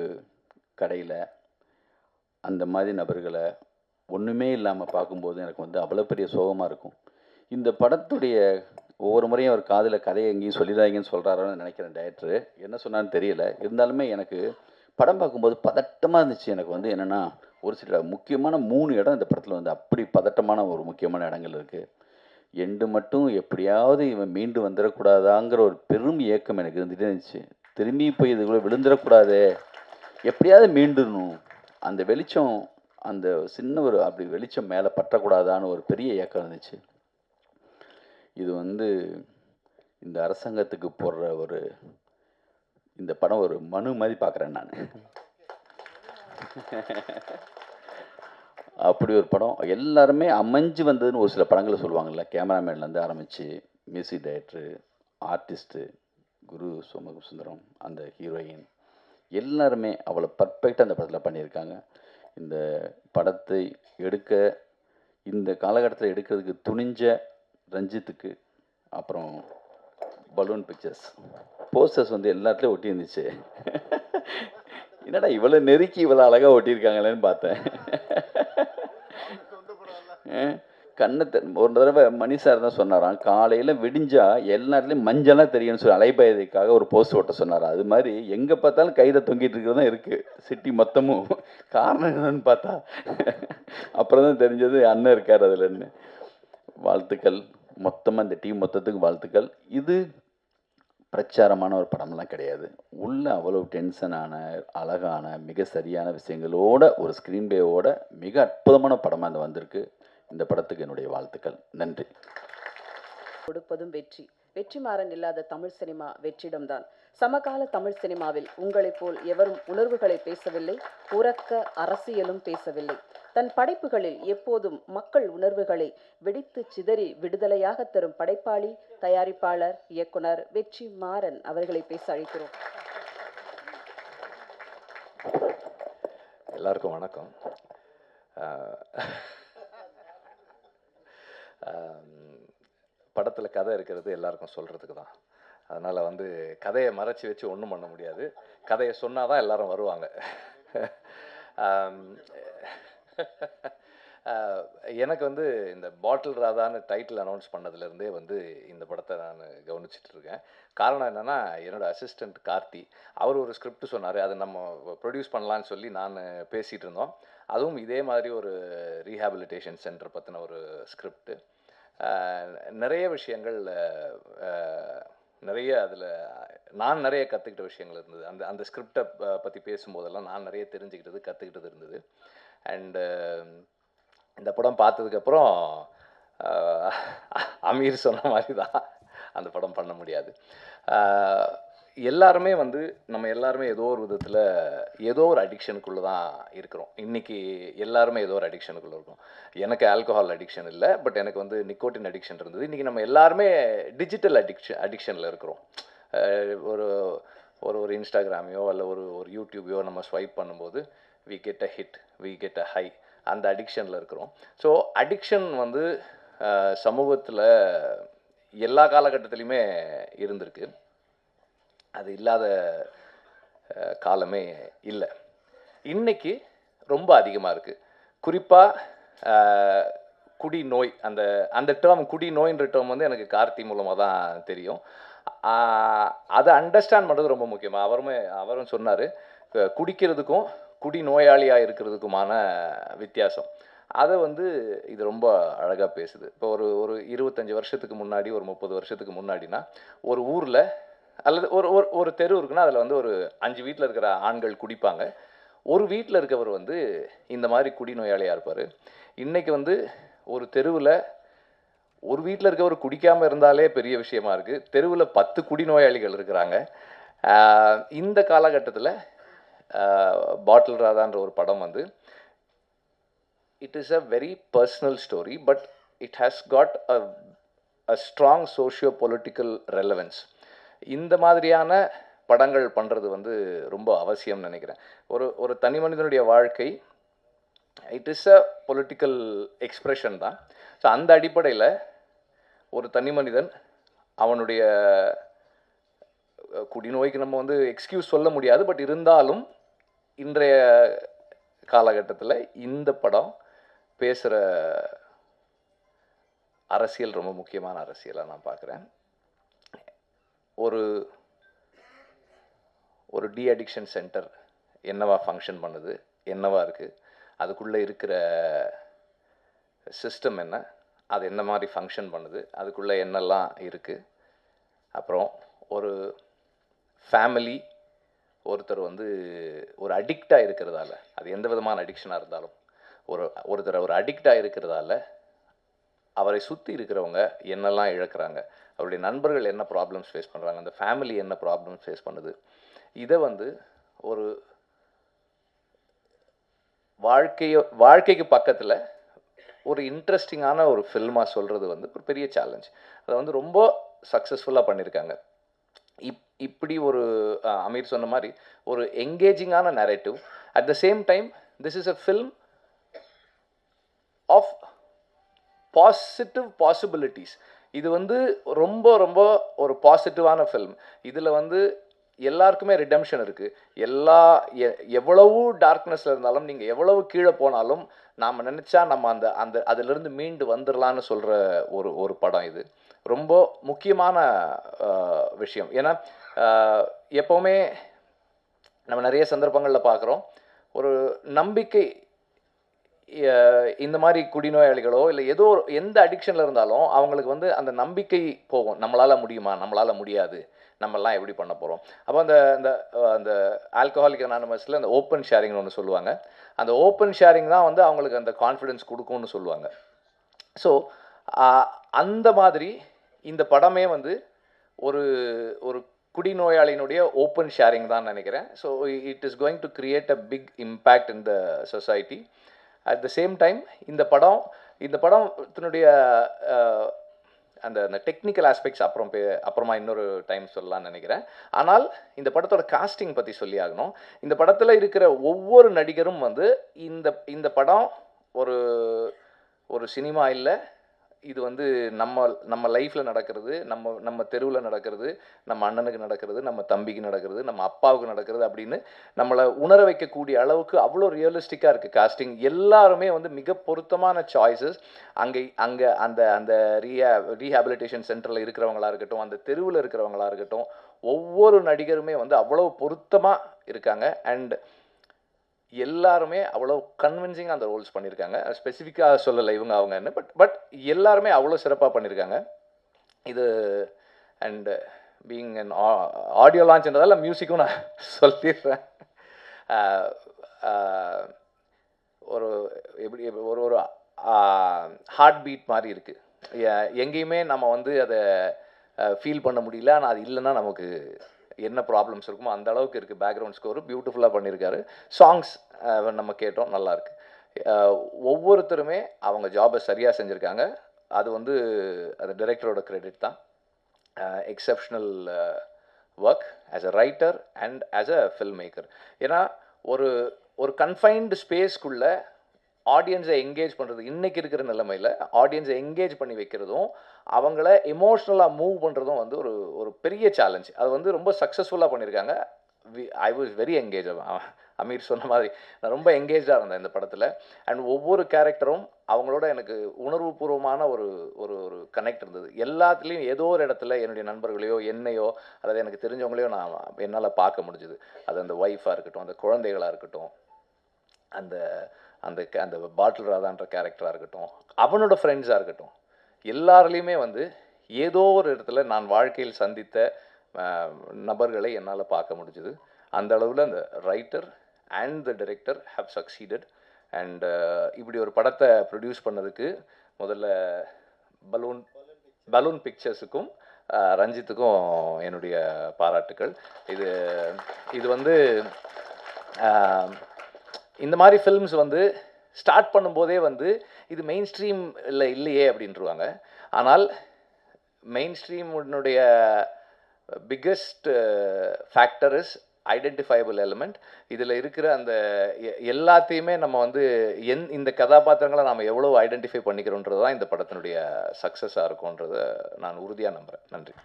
கடையில் அந்த மாதிரி நபர்களை ஒன்றுமே இல்லாமல் பார்க்கும்போது எனக்கு வந்து அவ்வளோ பெரிய சோகமாக இருக்கும். இந்த படத்துடைய ஒவ்வொரு முறையும் அவர் காதில் கதையை எங்கேயும் சொல்லிடாங்கன்னு சொல்கிறாரோன்னு நினைக்கிறேன். டைரக்டரு என்ன சொன்னான்னு தெரியல. இருந்தாலுமே எனக்கு படம் பார்க்கும்போது பதட்டமாக இருந்துச்சு. எனக்கு வந்து என்னென்னா ஒரு சில முக்கியமான 3 இடம் இந்த படத்தில் வந்து அப்படி பதட்டமான ஒரு முக்கியமான இடங்கள் இருக்குது. எண்டு மட்டும் எப்படியாவது இவன் மீண்டு வந்துடக்கூடாதாங்கிற ஒரு பெரும் ஏக்கம் எனக்கு இருந்துகிட்டே இருந்துச்சு. திரும்பி போய் இதுக்குள்ளே விழுந்துடக்கூடாதே, எப்படியாவது மீண்டுடணும், அந்த வெளிச்சம் அந்த சின்ன ஒரு அப்படி வெளிச்சம் மேலே பற்றக்கூடாதான்னு ஒரு பெரிய ஏக்கம் இருந்துச்சு. இது வந்து இந்த அரசாங்கத்துக்கு போடுற இந்த படம் ஒரு மனு மாதிரி பார்க்குறேன் நான். அப்படி ஒரு படம் எல்லாருமே அமைஞ்சு வந்ததுன்னு ஒரு சில படங்களை சொல்லுவாங்கள்ல. கேமராமேன்லேருந்து ஆரம்பித்து மியூசிக் டைரக்டரு, ஆர்டிஸ்ட்டு, குரு சோமசுந்தரம், அந்த ஹீரோயின் எல்லாருமே அவ்வளோ பர்ஃபெக்டாக அந்த படத்தில் பண்ணியிருக்காங்க. இந்த படத்தை எடுக்க இந்த காலகட்டத்தில் எடுக்கிறதுக்கு துணிஞ்ச ரஞ்சித்துக்கு, அப்புறம் பலூன் பிக்சர்ஸ் போஸ்டர்ஸ் வந்து எல்லாத்துலேயும் ஒட்டி இருந்துச்சு. என்னடா இவ்வளோ நெருக்கி இவ்வளோ அழகாக ஒட்டியிருக்காங்களேன்னு பார்த்தேன். ஒரு தடவை மணி சார் தான் சொன்னாராம், காலையில் விடிஞ்சா எல்லாத்துலேயும் மஞ்சளாக தெரியும்னு சொல்லி அலைபாயதுக்காக ஒரு போஸ்ட் ஓட்ட சொன்னாராம். அது மாதிரி எங்கே பார்த்தாலும் கையில் தொங்கிட்டு இருக்கிறது தான் இருக்குது சிட்டி மொத்தமும். காரணம் என்னன்னு பார்த்தா அப்புறம் தான் தெரிஞ்சது அண்ணன் இருக்கார் அதுலன்னு. வாழ்த்துக்கள் மொத்தமாக இந்த டீம் மொத்தத்துக்கு வாழ்த்துக்கள். இது பிரச்சாரமான ஒரு படம்லாம் கிடையாது. உள்ள அவ்வளோ டென்ஷனான அழகான மிக சரியான விஷயங்களோட ஒரு ஸ்க்ரீன் பேவோட மிக அற்புதமான படமாக இந்த வந்திருக்கு. இந்த படத்துக்கு என்னுடைய வாழ்த்துக்கள். நன்றி. கொடுப்பதும் வெற்றி. வெற்றிமாறன் இல்லாத தமிழ் சினிமா வெற்றிடம்தான். சமகால தமிழ் சினிமாவில் உங்களைப் போல் எவரும் உணர்வுகளை பேசவில்லை, உரக்க அரசியலும் பேசவில்லை. தன் படைப்புகளில் எப்போதும் மக்கள் உணர்வுகளை வெடித்து சிதறி விடுதலையாக தரும் படைப்பாளி, தயாரிப்பாளர், இயக்குனர் வெற்றிமாறன் அவர்களை பேச அழைக்கிறோம். எல்லாருக்கும் வணக்கம். படத்தில் கதை இருக்கிறது எல்லாருக்கும் சொல்கிறதுக்கு தான். அதனால் வந்து கதையை மறைச்சி வச்சு ஒன்றும் பண்ண முடியாது. கதையை சொன்னால் தான் எல்லோரும் வருவாங்க. எனக்கு வந்து இந்த பாட்டில் ராதான்னு டைட்டில் அனௌன்ஸ் பண்ணதுலேருந்தே வந்து இந்த படத்தை நான் கவனிச்சிட்டு இருக்கேன். காரணம் என்னென்னா, என்னோடய அசிஸ்டண்ட் கார்த்தி அவர் ஒரு ஸ்கிரிப்ட் சொன்னார். அதை நம்ம ப்ரொடியூஸ் பண்ணலான்னு சொல்லி நான் பேசிகிட்டு இருந்தோம். அதுவும் இதே மாதிரி ஒரு ரீஹாபிலிட்டேஷன் சென்டர் பற்றின ஒரு ஸ்கிரிப்டு. நிறைய விஷயங்கள், நிறைய அதில் நான் நிறைய கற்றுக்கிட்ட விஷயங்கள் இருந்தது. அந்த ஸ்கிரிப்டை பற்றி பேசும்போதெல்லாம் நான் நிறைய தெரிஞ்சுக்கிட்டது, கற்றுக்கிட்டது இருந்தது. அண்டு இந்த படம் பார்த்ததுக்கப்புறம் அமீர் சொன்ன மாதிரி தான், அந்த படம் பண்ண முடியாது. எல்லாருமே வந்து நம்ம எல்லாருமே ஏதோ ஒரு விதத்தில் ஏதோ ஒரு அடிக்ஷனுக்குள்ளே தான் இருக்கிறோம். இன்றைக்கி எல்லாருமே ஏதோ ஒரு அடிக்ஷனுக்குள்ளே இருக்கோம். எனக்கு ஆல்கஹால் அடிக்ஷன் இல்லை, பட் எனக்கு வந்து நிக்கோட்டின் அடிக்ஷன் இருந்தது. இன்றைக்கி நம்ம எல்லாருமே டிஜிட்டல் அடிக்ஷனில் இருக்கிறோம். ஒரு ஒரு இன்ஸ்டாகிராமையோ அல்ல ஒரு யூடியூபையோ நம்ம ஸ்வைப் பண்ணும்போது we get a hit, we get a high, அந்த அடிக்ஷனில் இருக்கிறோம். ஸோ அடிக்ஷன் வந்து சமூகத்தில் எல்லா காலகட்டத்திலையுமே இருந்திருக்கு. அது இல்லாத காலமே இல்லை. இன்றைக்கி ரொம்ப அதிகமாக இருக்குது. குறிப்பாக குடி நோய், அந்த டேர்ம் குடி நோயின்ற டேர்ம் வந்து எனக்கு கார்த்தி மூலமாக தான் தெரியும். அதை அண்டர்ஸ்டாண்ட் பண்ணுறது ரொம்ப முக்கியமாக. அவரும் சொன்னார், குடிக்கிறதுக்கும் குடி நோயாளியாக இருக்கிறதுக்குமான வித்தியாசம். அதை வந்து இது ரொம்ப அழகாக பேசுது. இப்போ ஒரு 25 வருஷத்துக்கு முன்னாடி, ஒரு 30 வருஷத்துக்கு முன்னாடினா, ஒரு ஊரில் அல்லது ஒரு தெரு இருக்குன்னா அதில் வந்து ஒரு 5 வீட்டில் இருக்கிற ஆண்கள் குடிப்பாங்க. ஒரு வீட்டில் இருக்கவர் வந்து இந்த மாதிரி குடிநோயாளியாக இருப்பார். இன்றைக்கி வந்து ஒரு தெருவில் ஒரு வீட்டில் இருக்கவர் குடிக்காமல் இருந்தாலே பெரிய விஷயமா இருக்குது. தெருவில் 10 குடிநோயாளிகள் இருக்கிறாங்க. இந்த காலகட்டத்தில் பாட்டில் ராதான்ற ஒரு படம் வந்து it is a very personal story, but it has got a strong socio political relevance. இந்த மாதிரியான படங்கள் பண்ணுறது வந்து ரொம்ப அவசியம்னு நினைக்கிறேன். ஒரு தனி மனிதனுடைய வாழ்க்கை it is a political expression தான். ஸோ அந்த அடிப்படையில் ஒரு தனி மனிதன் அவனுடைய குடிநோய்க்கு நம்ம வந்து எக்ஸ்கியூஸ் சொல்ல முடியாது, பட் இருந்தாலும் இன்றைய காலகட்டத்தில் இந்த படம் பேசுகிற அரசியல் ரொம்ப முக்கியமான அரசியலாக நான் பார்க்குறேன். ஒரு டி அடிக்ஷன் சென்டர் என்னவா ஃபங்க்ஷன் பண்ணுது, என்னவா இருக்குது, அதுக்குள்ளே இருக்கிற சிஸ்டம் என்ன, அது என்ன மாதிரி ஃபங்க்ஷன் பண்ணுது, அதுக்குள்ளே என்னெல்லாம் இருக்குது. அப்புறம் ஒரு ஃபேமிலி ஒருத்தர் வந்து ஒரு அடிக்டாக இருக்கிறதால, அது எந்த விதமான அடிக்ஷனாக இருந்தாலும், ஒருத்தர் ஒரு அடிக்டாக இருக்கிறதால அவரை சுற்றி இருக்கிறவங்க என்னெல்லாம் இழக்கிறாங்க, அவருடைய நண்பர்கள் என்ன ப்ராப்ளம்ஸ் ஃபேஸ் பண்ணுறாங்க, அந்த ஃபேமிலி என்ன ப்ராப்ளம்ஸ் ஃபேஸ் பண்ணுது, இதை வந்து ஒரு வாழ்க்கைக்கு பக்கத்தில் ஒரு இன்ட்ரெஸ்டிங்கான ஒரு ஃபில்மாக சொல்கிறது வந்து ஒரு பெரிய சேலஞ்ச். அதை வந்து ரொம்ப சக்ஸஸ்ஃபுல்லாக பண்ணியிருக்காங்க. இப்படி ஒரு அமீர் சொன்ன மாதிரி ஒரு என்கேஜிங்கான narrative. At the same time this is a film of positive possibilities. இது வந்து ரொம்ப ரொம்ப ஒரு பாசிட்டிவான ஃபில்ம். இதில் வந்து எல்லாருக்குமே ரிடெம்ஷன் இருக்குது. எவ்வளவு டார்க்னஸில் இருந்தாலும், நீங்கள் எவ்வளவு கீழே போனாலும், நாம் நினச்சா நம்ம அதிலிருந்து மீண்டு வந்துடலான்னு சொல்கிற ஒரு படம் இது. ரொம்ப முக்கியமான விஷயம். ஏன்னா எப்போவுமே நம்ம நிறைய சந்தர்ப்பங்களில் பார்க்குறோம், ஒரு நம்பிக்கை, இந்த மாதிரி குடிநோயாளிகளோ இல்லை எந்த அடிக்ஷனில் இருந்தாலும் அவங்களுக்கு வந்து அந்த நம்பிக்கை போகும். நம்மளால் முடியுமா, நம்மளால் முடியாது, நம்மெல்லாம் எப்படி பண்ண போகிறோம். அப்போ அந்த ஆல்கஹாலிக் அனானிமஸில் அந்த ஓப்பன் ஷேரிங்னு ஒன்று சொல்லுவாங்க. அந்த ஓப்பன் ஷேரிங் தான் வந்து அவங்களுக்கு அந்த கான்ஃபிடென்ஸ் கொடுக்கும்னு சொல்லுவாங்க. ஸோ அந்த மாதிரி இந்த படமே வந்து ஒரு ஒரு குடிநோயாளியினுடைய ஓப்பன் ஷேரிங் தான் நினைக்கிறேன். So it is going to create a big impact in the society. At the same time இந்த படத்தினுடைய அந்த டெக்னிக்கல் ஆஸ்பெக்ட்ஸ் அப்புறமா இன்னொரு டைம் சொல்லலாம்னு நினைக்கிறேன். ஆனால் இந்த படத்தோட காஸ்டிங் பற்றி சொல்லி ஆகணும். இந்த படத்தில் இருக்கிற ஒவ்வொரு நடிகரும் வந்து இந்த படம் ஒரு சினிமா இல்லை, இது வந்து நம்ம லைஃப்பில் நடக்கிறது, நம்ம தெருவில் நடக்கிறது, நம்ம அண்ணனுக்கு நடக்கிறது, நம்ம தம்பிக்கு நடக்கிறது, நம்ம அப்பாவுக்கு நடக்கிறது அப்படின்னு நம்மளை உணர வைக்கக்கூடிய அளவுக்கு அவ்வளோ ரியலிஸ்டிக்காக இருக்குது காஸ்டிங். எல்லாருமே வந்து மிக பொருத்தமான சாய்ஸஸ். அங்கே அந்த ரீஹாபிலிட்டேஷன் சென்டரில் இருக்கிறவங்களா இருக்கட்டும், அந்த தெருவில் இருக்கிறவங்களா இருக்கட்டும், ஒவ்வொரு நடிகருமே வந்து அவ்வளோ பொருத்தமாக இருக்காங்க. அண்ட் எல்லாருமே அவ்வளோ கன்வின்சிங்காக அந்த ரோல்ஸ் பண்ணியிருக்காங்க. ஸ்பெசிஃபிக்காக சொல்லலை இவங்க அவங்கன்னு, பட் எல்லாருமே அவ்வளோ சிறப்பாக பண்ணியிருக்காங்க. இது அண்ட் பீயிங் அன் ஆடியோ லான்ச்ன்றதால மியூசிக்கும் நான் சொல்லிடுறேன். ஒரு ஒரு ஹார்ட் பீட் மாதிரி இருக்குது. எங்கேயுமே நம்ம வந்து அதை ஃபீல் பண்ண முடியல. ஆனால் அது இல்லைன்னா நமக்கு என்ன ப்ராப்ளம்ஸ் இருக்குமோ அந்த அளவுக்கு இருக்குது. பேக்ரவுண்ட் ஸ்கோரு பியூட்டிஃபுல்லாக பண்ணியிருக்காரு. சாங்ஸ் நம்ம கேட்டோம், நல்லாயிருக்கு. ஒவ்வொருத்தருமே அவங்க ஜாபை சரியாக செஞ்சுருக்காங்க. அது வந்து அது டைரக்டரோட கிரெடிட் தான். Exceptional work as a writer and as a film maker. ஏன்னா ஒரு கன்ஃபைன்டு ஸ்பேஸ்க்குள்ளே ஆடியன்ஸை என்கேஜ் பண்ணுறது, இன்றைக்கி இருக்கிற நிலைமையில் ஆடியன்ஸை என்கேஜ் பண்ணி வைக்கிறதும் அவங்கள எமோஷ்னலாக மூவ் பண்ணுறதும் வந்து ஒரு பெரிய சேலஞ்ச். அது வந்து ரொம்ப சக்ஸஸ்ஃபுல்லாக பண்ணியிருக்காங்க. I was very engage. Ameer சொன்ன மாதிரி நான் ரொம்ப என்கேஜாக இருந்தேன் இந்த படத்தில். அண்ட் ஒவ்வொரு கேரக்டரும் அவங்களோட எனக்கு உணர்வுபூர்வமான ஒரு ஒரு ஒரு கனெக்ட் இருந்தது. எல்லாத்துலேயும் ஏதோ ஒரு இடத்துல என்னுடைய நண்பர்களையோ என்னையோ அல்லது எனக்கு தெரிஞ்சவங்களையோ நான் என்னால் பார்க்க முடிஞ்சுது. அது அந்த ஒய்ஃபாக இருக்கட்டும், அந்த குழந்தைகளாக இருக்கட்டும், அந்த அந்த அந்த பாட்டில் ராதான்ற கேரக்டராக இருக்கட்டும், அவனோட ஃப்ரெண்ட்ஸாக இருக்கட்டும், எல்லாருலேயுமே வந்து ஏதோ ஒரு இடத்துல நான் வாழ்க்கையில் சந்தித்த நபர்களை என்னால் பார்க்க முடிஞ்சுது. அந்த அளவில் அந்த writer and the director have succeeded. And இப்படி ஒரு படத்தை ப்ரொடியூஸ் பண்ணதுக்கு முதல்ல பலூன் பிக்சர்ஸுக்கும் ரஞ்சித்துக்கும் என்னுடைய பாராட்டுக்கள். இது வந்து இந்த மாதிரி ஃபில்ம்ஸ் வந்து ஸ்டார்ட் பண்ணும்போதே வந்து இது மெயின் ஸ்ட்ரீம் இல்லையே அப்படின்ட்டுருவாங்க. ஆனால் மெயின் ஸ்ட்ரீமுடைய biggest factor is identifiable element. இதில் இருக்கிற அந்த எல்லாத்தையுமே நம்ம வந்து இந்த கதாபாத்திரங்களை நம்ம எவ்வளோ ஐடென்டிஃபை பண்ணிக்கிறோன்றது தான் இந்த படத்தினுடைய சக்ஸஸாக இருக்கும்ன்றதை நான் உறுதியாக நம்புகிறேன். நன்றி.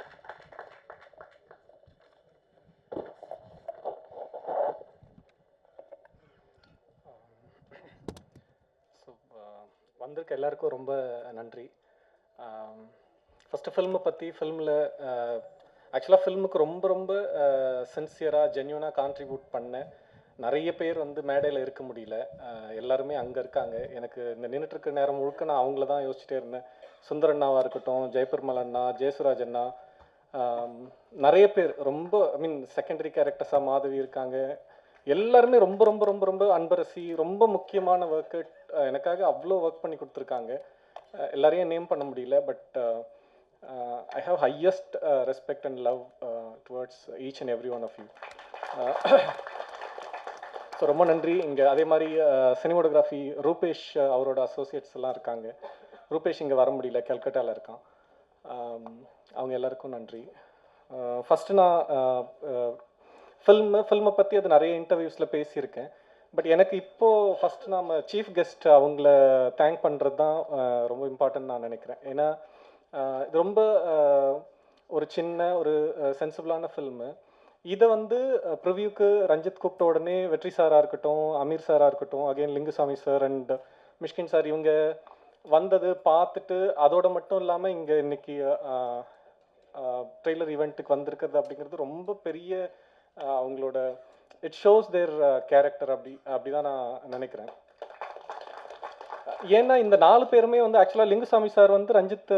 வந்திருக்க எல்லாருக்கும் ரொம்ப நன்றி. ஃபஸ்ட்டு ஃபில்மை பற்றி ஆக்சுவலாக ஃபில்முக்கு ரொம்ப ரொம்ப சின்சியராக ஜென்யூனாக கான்ட்ரிபியூட் பண்ண நிறைய பேர் வந்து மேடையில் இருக்க முடியல. எல்லாருமே அங்கே இருக்காங்க. எனக்கு இந்த நின்றுட்டுருக்க நேரம் முழுக்க நான் அவங்கள தான் யோசிச்சுட்டே இருந்தேன். சுந்தரண்ணாவாக இருக்கட்டும், ஜெயபெருமாள் அண்ணா, ஜெயசுராஜ் அண்ணா, நிறைய பேர் ரொம்ப செகண்டரி கேரக்டர்ஸாக மாதவி இருக்காங்க. எல்லாருமே ரொம்ப ரொம்ப ரொம்ப ரொம்ப அன்பரசி, ரொம்ப முக்கியமான ஒர்க்கு எனக்காக அவ்வளோ ஒர்க் பண்ணி கொடுத்துருக்காங்க. எல்லாரையும் நேம் பண்ண முடியல, but I have highest respect and love towards each and every one of you. So ரொம்ப நன்றி. இங்கே அதே மாதிரி சினிமோட்டோகிராஃபி ரூபேஷ் அவரோட அசோசியேட்ஸ் எல்லாம் இருக்காங்க. ரூபேஷ் இங்கே வர முடியல, கல்கட்டாவில் இருக்கான். அவங்க எல்லாருக்கும் நன்றி. ஃபஸ்ட்டு நான் ஃபில்மை பற்றி அது நிறைய இன்டர்வியூஸில் பேசியிருக்கேன். பட் எனக்கு இப்போது ஃபஸ்ட்டு நம்ம சீஃப் கெஸ்ட் அவங்கள தேங்க் பண்ணுறது தான் ரொம்ப இம்பார்ட்டன்ட் நான் நினைக்கிறேன். ஏன்னா இது ரொம்ப ஒரு சின்ன ஒரு சென்சிபிளான ஃபில்மு. இதை வந்து ப்ரிவியூக்கு ரஞ்சித் கூப்பிட்ட உடனே வெற்றி சாராக இருக்கட்டும், அமீர் சாராக இருக்கட்டும், again Lingusamy sir and Mysskin sir இவங்க வந்தது பார்த்துட்டு அதோட மட்டும் இல்லாமல் இங்கே இன்னைக்கு ட்ரெய்லர் ஈவெண்ட்டுக்கு வந்திருக்கிறது அப்படிங்கிறது ரொம்ப பெரிய அவங்களோட இட் ஷோஸ் தேர் கேரக்டர் அப்படி தான் நான் நினைக்கிறேன். ஏன்னா இந்த 4 பேருமே வந்து ஆக்சுவலாக லிங்குசாமி சார் வந்து ரஞ்சித்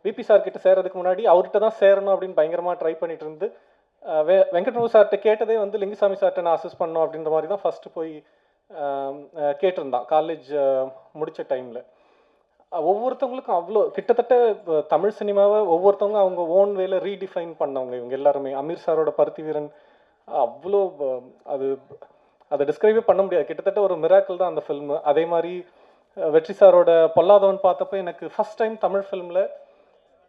விபி சார் கிட்ட சேர்றதுக்கு முன்னாடி அவர்கிட்ட தான் சேரணும் அப்படின்னு பயங்கரமாக ட்ரை பண்ணிட்டு இருந்து வெங்கட்ரமணு சார்கிட்ட கேட்டதே வந்து லிங்குசாமி சார்கிட்ட நான் அசஸ் பண்ணோம் அப்படின்ற மாதிரி தான் ஃபஸ்ட்டு போய் கேட்டிருந்தான் காலேஜ் முடித்த டைமில். ஒவ்வொருத்தவங்களுக்கும் அவ்வளோ கிட்டத்தட்ட தமிழ் சினிமாவை ஒவ்வொருத்தவங்க அவங்க ஓன் வேல ரீடிஃபைன் பண்ணவங்க இவங்க எல்லாருமே. அமீர் சாரோட பருத்தி வீரன் அவ்வளோ அது அதை டிஸ்கிரைபே பண்ண முடியாது, கிட்டத்தட்ட ஒரு மிராக்கிள் தான் அந்த ஃபில்மு. அதே மாதிரி வெற்றி சாரோட பொல்லாதவன் பார்த்தப்போ எனக்கு ஃபஸ்ட் டைம் தமிழ் ஃபிலிமில்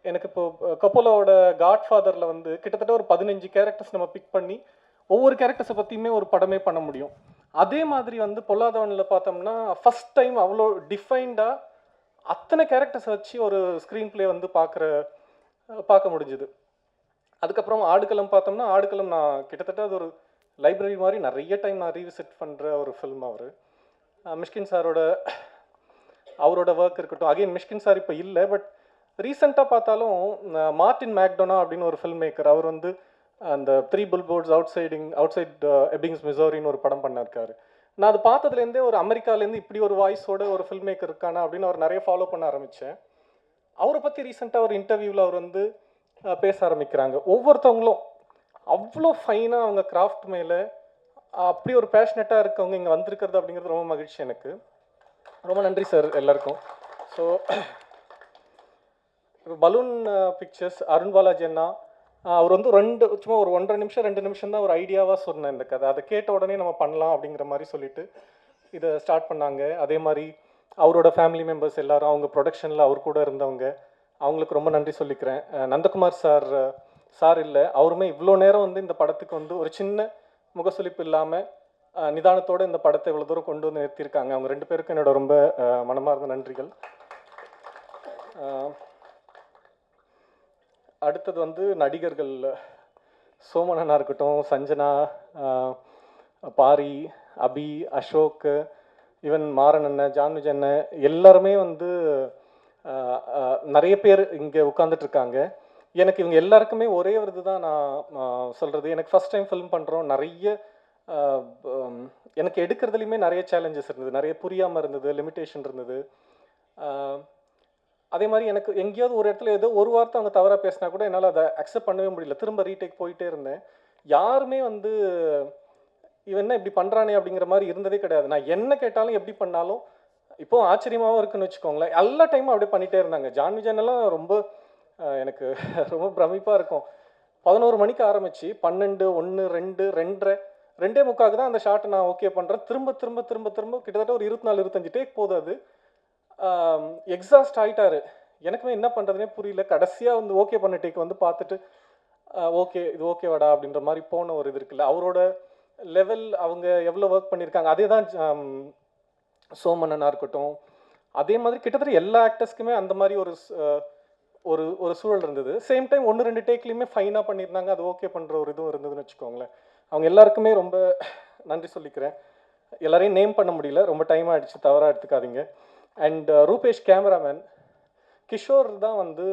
எனக்கு இப்போ கப்போலாவோட காட்ஃபாதரில் வந்து கிட்டத்தட்ட ஒரு 15 கேரக்டர்ஸ் நம்ம பிக் பண்ணி ஒவ்வொரு கேரக்டர்ஸை பற்றியுமே ஒரு படமே பண்ண முடியும். அதே மாதிரி வந்து பொல்லாதவனில் பார்த்தோம்னா ஃபஸ்ட் டைம் அவ்வளோ டிஃபைன்டாக அத்தனை கேரக்டர்ஸை வச்சு ஒரு ஸ்க்ரீன் பிளே வந்து பார்க்க முடிஞ்சுது. அதுக்கப்புறம் ஆடுகளம் பார்த்தோம்னா ஆடுகளம் நான் கிட்டத்தட்ட அது ஒரு லைப்ரரி மாதிரி நிறைய டைம் நான் ரீவிசிட் பண்ணுற ஒரு ஃபில்ம். அவர் மிஷ்கின் சாரோட அவரோட ஒர்க் இருக்கட்டும். அகைன் மிஷ்கின் சார் இப்போ இல்லை, பட் ரீசெண்டாக பார்த்தாலும் மார்டின் மேக்டோனா அப்படின்னு ஒரு ஃபில்ம் மேக்கர், அவர் வந்து அந்த 3 பில்போர்ட்ஸ் அவுட்சைட் எபிங்ஸ் மிசோரின்னு ஒரு படம் பண்ணிருக்காரு. நான் அது பார்த்ததுலேருந்தே ஒரு அமெரிக்காலேருந்து இப்படி ஒரு வாய்ஸோட ஒரு ஃபில்ம் மேக்கர் இருக்கானா அப்படின்னு அவர் நிறைய ஃபாலோ பண்ண ஆரம்பித்தேன். அவரை பற்றி ரீசெண்டாக ஒரு இன்டர்வியூவில் அவர் வந்து பேச ஆரம்பிக்கிறாங்க. ஒவ்வொருத்தவங்களும் அவ்வளோ ஃபைனாக அவங்க கிராஃப்ட் மேலே அப்படி ஒரு பேஷனட்டாக இருக்கவங்க இங்கே வந்திருக்கிறது அப்படிங்கிறது ரொம்ப மகிழ்ச்சி எனக்கு. ரொம்ப நன்றி சார் எல்லாருக்கும். So Balloon Pictures Arun Balaji அண்ணா அவர் வந்து சும்மா ஒரு 1.5 நிமிஷம் 2 நிமிஷம் தான் ஒரு ஐடியாவாக சொன்னேன் இந்த கதை. அதை கேட்ட உடனே நம்ம பண்ணலாம் அப்படிங்கிற மாதிரி சொல்லிட்டு இதை ஸ்டார்ட் பண்ணாங்க. அதே மாதிரி அவரோட ஃபேமிலி மெம்பர்ஸ் எல்லாரும் அவங்க ப்ரொடக்ஷனில் அவர் கூட இருந்தவங்க, அவங்களுக்கு ரொம்ப நன்றி சொல்லிக்கிறேன். நந்தகுமார் சார் இல்லை, அவருமே இவ்வளோ நேரம் வந்து இந்த படத்துக்கு வந்து ஒரு சின்ன முகசுளிப்பு இல்லாமல் நிதானத்தோடு இந்த படத்தை இவ்வளோ தூரம் கொண்டு வந்து நிறுத்தியிருக்காங்க. அவங்க 2 பேருக்கும் என்னோட ரொம்ப மனமார்ந்த நன்றிகள். அடுத்தது வந்து நடிகர்கள் சோமனனா இருக்கட்டும், சஞ்சனா, பாரி, அபி, அசோக், ஈவன் மாறன் அண்ணன், ஜான்விஜ் அண்ணன் எல்லாருமே வந்து நிறைய பேர் இங்கே உட்காந்துட்ருக்காங்க. எனக்கு இவங்க எல்லாருக்குமே ஒரே ஒரு இது தான் நான் சொல்கிறது. எனக்கு ஃபஸ்ட் டைம் ஃபிலிம் பண்ணுறோம். நிறைய எனக்கு எடுக்கிறதுலையுமே நிறைய சேலஞ்சஸ் இருந்தது, நிறைய புரியாமல் இருந்தது, லிமிட்டேஷன் இருந்தது. அதே மாதிரி எனக்கு எங்கேயாவது ஒரு இடத்துல ஏதோ ஒரு வார்த்தை அவங்க தவறாக பேசினா கூட என்னால் அதை அக்செப்ட் பண்ணவே முடியல. திரும்ப ரீடேக் போயிட்டே இருந்தேன். யாருமே வந்து இவன் என்ன இப்படி பண்ணுறானே அப்படிங்கிற மாதிரி இருந்ததே கிடையாது. நான் என்ன கேட்டாலும் எப்படி பண்ணாலும் இப்போ ஆச்சரியமாகவும் இருக்குன்னு வச்சுக்கோங்களேன். எல்லா டைமும் அப்படியே பண்ணிகிட்டே இருந்தாங்க. ஜான்விஜனெல்லாம் ரொம்ப எனக்கு ரொம்ப பிரமிப்பாக இருக்கும். 11 மணிக்கு ஆரம்பித்து 12, 1, 2, 2:30, 2:45 தான் அந்த ஷார்ட்டை நான் ஓகே பண்ணுறேன். திரும்ப திரும்ப திரும்ப திரும்ப கிட்டத்தட்ட ஒரு 24-25 டேக் போகுது. அது எக்ஸாஸ்ட் ஆகிட்டாரு. எனக்குமே என்ன பண்ணுறதுனே புரியல. கடைசியாக வந்து ஓகே பண்ண டேக் வந்து பார்த்துட்டு ஓகே இது ஓகேவாடா அப்படின்ற மாதிரி போன ஒரு இது இருக்குல்ல, அவரோட லெவல் அவங்க எவ்வளோ ஒர்க் பண்ணியிருக்காங்க. அதே தான் சோமனனாக இருக்கட்டும். அதே மாதிரி கிட்டத்தட்ட எல்லா ஆக்டர்ஸ்க்குமே அந்த மாதிரி ஒரு சூழல் இருந்தது. சேம் டைம் 1-2 டேக்லேயுமே ஃபைனாக பண்ணியிருந்தாங்க. அது ஓகே பண்ணுற ஒரு இதுவும் இருந்ததுன்னு வச்சுக்கோங்களேன். அவங்க எல்லாருக்குமே ரொம்ப நன்றி சொல்லிக்கிறேன். எல்லாரையும் நேம் பண்ண முடியல, ரொம்ப டைம் ஆகிடுச்சு, தவறாக எடுத்துக்காதீங்க. அண்ட் ரூபேஷ் கேமராமேன் கிஷோர் தான் வந்து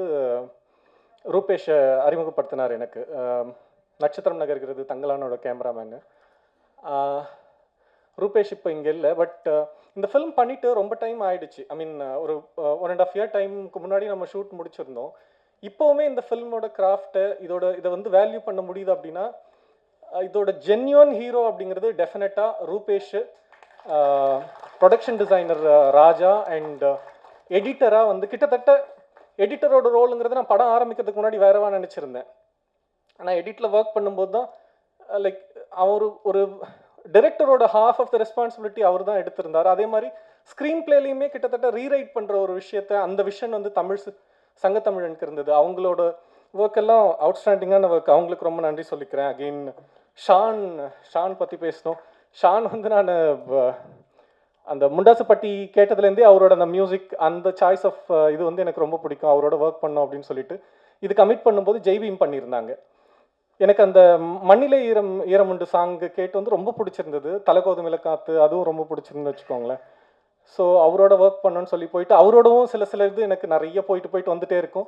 ரூபேஷை அறிமுகப்படுத்தினார் எனக்கு. நட்சத்திரம் நகர்கிறது தங்கலானோட கேமராமேனு. ரூபேஷ் இப்போ இங்கே இல்லை, பட் இந்த ஃபிலிம் பண்ணிவிட்டு ரொம்ப டைம் ஆகிடுச்சு. ஐ மீன் ஒரு 1.5 இயர் டைமுக்கு முன்னாடி நம்ம ஷூட் முடிச்சிருந்தோம். இப்போவுமே இந்த ஃபில்மோட கிராஃப்டை இதை வந்து வேல்யூ பண்ண முடியுது அப்படின்னா இதோட ஜென்யூன் ஹீரோ அப்படிங்கிறது டெஃபினட்டாக Rupesh, production designer Raja and எடிட்டராக வந்து கிட்டத்தட்ட எடிட்டரோட ரோலுங்கிறது நான் படம் ஆரம்பிக்கிறதுக்கு முன்னாடி வேறவா நினச்சிருந்தேன். ஆனால் எடிட்டில் ஒர்க் பண்ணும்போது தான் லைக் ஒரு டைரக்டரோட ஹாஃப் ஆஃப் த ரெஸ்பான்சிபிலிட்டி அவர் தான் எடுத்திருந்தார். அதே மாதிரி ஸ்க்ரீன் பிளேலையுமே கிட்டத்தட்ட ரீரைட் பண்ணுற ஒரு விஷயத்தை அந்த விஷன் வந்து சங்கத்தமிழனுக்கு இருந்தது. அவங்களோட ஒர்க் எல்லாம் அவுட்ஸ்டாண்டிங்கான ஒர்க். அவங்களுக்கு ரொம்ப நன்றி சொல்லிக்கிறேன். அகெயின் ஷான் பற்றி பேசணும். ஷான் வந்து நான் அந்த முண்டாசுப்பட்டி கேட்டதுலேருந்தே அவரோட அந்த மியூசிக் அந்த சாய்ஸ் ஆஃப் இது வந்து எனக்கு ரொம்ப பிடிக்கும். அவரோட ஒர்க் பண்ணோம் அப்படின்னு சொல்லிட்டு இது கமிட் பண்ணும்போது ஜெய்பீம் பண்ணியிருந்தாங்க. எனக்கு அந்த மண்ணிலே ஈரமுண்டு சாங்கு கேட்டு வந்து ரொம்ப பிடிச்சிருந்தது. தலைகோதுமில காத்து அதுவும் ரொம்ப பிடிச்சிருந்து வச்சுக்கோங்களேன். ஸோ அவரோட ஒர்க் பண்ணணும்னு சொல்லி போயிட்டு அவரோடவும் சில இது எனக்கு நிறைய போயிட்டு வந்துட்டே இருக்கும்.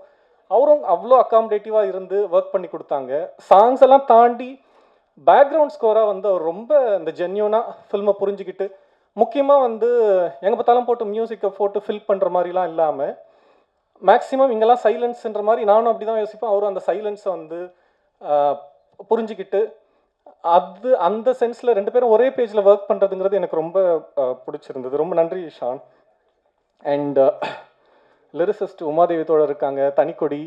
அவரும் அவ்வளோ அக்காமடேட்டிவாக இருந்து ஒர்க் பண்ணி கொடுத்தாங்க. சாங்ஸ் எல்லாம் தாண்டி பேக்ரவுண்ட் ஸ்கோராக வந்து அவர் ரொம்ப இந்த ஜென்யூனாக ஃபில்மை புரிஞ்சுக்கிட்டு, முக்கியமாக வந்து எங்கே பார்த்தாலும் போட்டு மியூசிக்கை போட்டு ஃபில் பண்ணுற மாதிரிலாம் இல்லாமல் மேக்ஸிமம் இங்கெல்லாம் சைலன்ஸ்ன்ற மாதிரி நானும் அப்படி தான் யோசிப்பேன். அவரும் அந்த சைலன்ஸை வந்து புரிஞ்சுக்கிட்டு அந்த சென்ஸில் 2 பேரும் ஒரே பேஜில் ஒர்க் பண்ணுறதுங்கிறது எனக்கு ரொம்ப பிடிச்சிருந்தது. ரொம்ப நன்றி ஷான். அண்ட் லிரிசிஸ்ட் உமாதேவி தோழர் இருக்காங்க, தனிக்கொடி,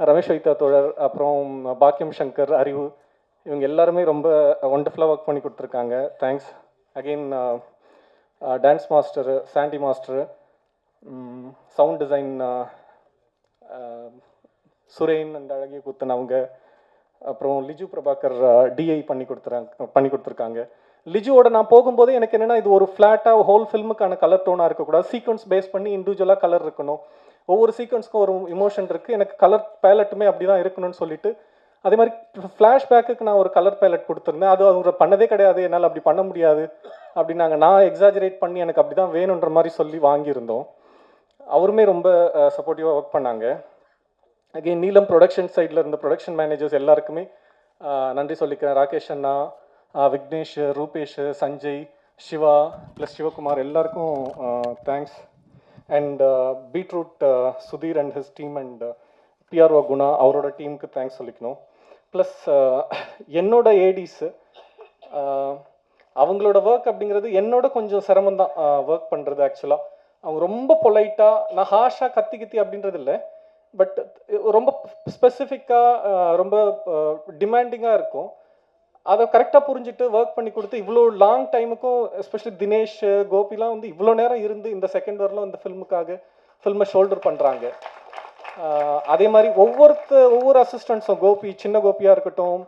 ரமேஷ் வைத்தா தோழர், அப்புறம் பாக்கியம் சங்கர், அறிவு, இவங்க எல்லாருமே ரொம்ப ஒண்டர்ஃபுல்லாக ஒர்க் பண்ணி கொடுத்துருக்காங்க. Thanks again. Dance master Sandy master, sound design Suren and அழகிய கூத்தன் அவங்க, அப்புறம் லிஜு பிரபாகர் டிஐ பண்ணி கொடுத்துருக்காங்க. லிஜுவோட நான் போகும்போது எனக்கு என்னென்னா, இது ஒரு ஃப்ளாட்டாக ஹோல் ஃபில்முக்கான கலர் டோனாக இருக்கக்கூடாது, சீக்வன்ஸ் பேஸ் பண்ணி இண்டிவிஜுவலாக கலர் இருக்கணும், ஒவ்வொரு சீக்வன்ஸ்க்கும் ஒரு இமோஷன் இருக்குது, எனக்கு கலர் பேலட்டுமே அப்படி தான் இருக்கணும்னு சொல்லிட்டு, அதே மாதிரி ஃப்ளாஷ்பேக்குக்கு நான் ஒரு கலர் பேலட் கொடுத்துருந்தேன். அது அவர் பண்ணதே கிடையாது, என்னால் அப்படி பண்ண முடியாது அப்படின்னாங்க. நான் எக்ஸாஜரேட் பண்ணி எனக்கு அப்படி தான் வேணுன்ற மாதிரி சொல்லி வாங்கியிருந்தோம். அவருமே ரொம்ப சப்போர்ட்டிவாக ஒர்க் பண்ணாங்க. அகெயின் நீலம் ப்ரொடக்ஷன் சைடில் இருந்த ப்ரொடக்ஷன் மேனேஜர்ஸ் எல்லாருக்குமே நன்றி சொல்லிக்கிறேன். ராகேஷ் அண்ணா, விக்னேஷ், ரூபேஷ், சஞ்சய், சிவா ப்ளஸ் சிவகுமார் எல்லாருக்கும் thanks. And beetroot Sudhir and his team and PRO Guna அவரோட டீமுக்கு தேங்க்ஸ் சொல்லிக்கணும். ப்ளஸ் என்னோட ஏடிஸு, அவங்களோட ஒர்க் அப்படிங்கிறது என்னோட கொஞ்சம் சிரமம் தான் ஒர்க் பண்ணுறது. ஆக்சுவலாக அவங்க ரொம்ப பொலைட்டாக, நான் ஹாஷாக கத்தி அப்படின்றது இல்லை, பட் ரொம்ப ஸ்பெசிஃபிக்காக ரொம்ப டிமாண்டிங்காக இருக்கும். அதை கரெக்டாக புரிஞ்சுட்டு ஒர்க் பண்ணி கொடுத்து இவ்வளோ லாங் டைமுக்கும், எஸ்பெஷலி தினேஷ், கோபிலாம் வந்து இவ்வளோ நேரம் இருந்து இந்த செகண்ட் வரலும் இந்த ஃபில்மை ஷோல்டர் பண்ணுறாங்க. அதே மாதிரி ஒவ்வொரு அசிஸ்டண்ட்ஸும், கோபி, சின்ன கோபியாக இருக்கட்டும்,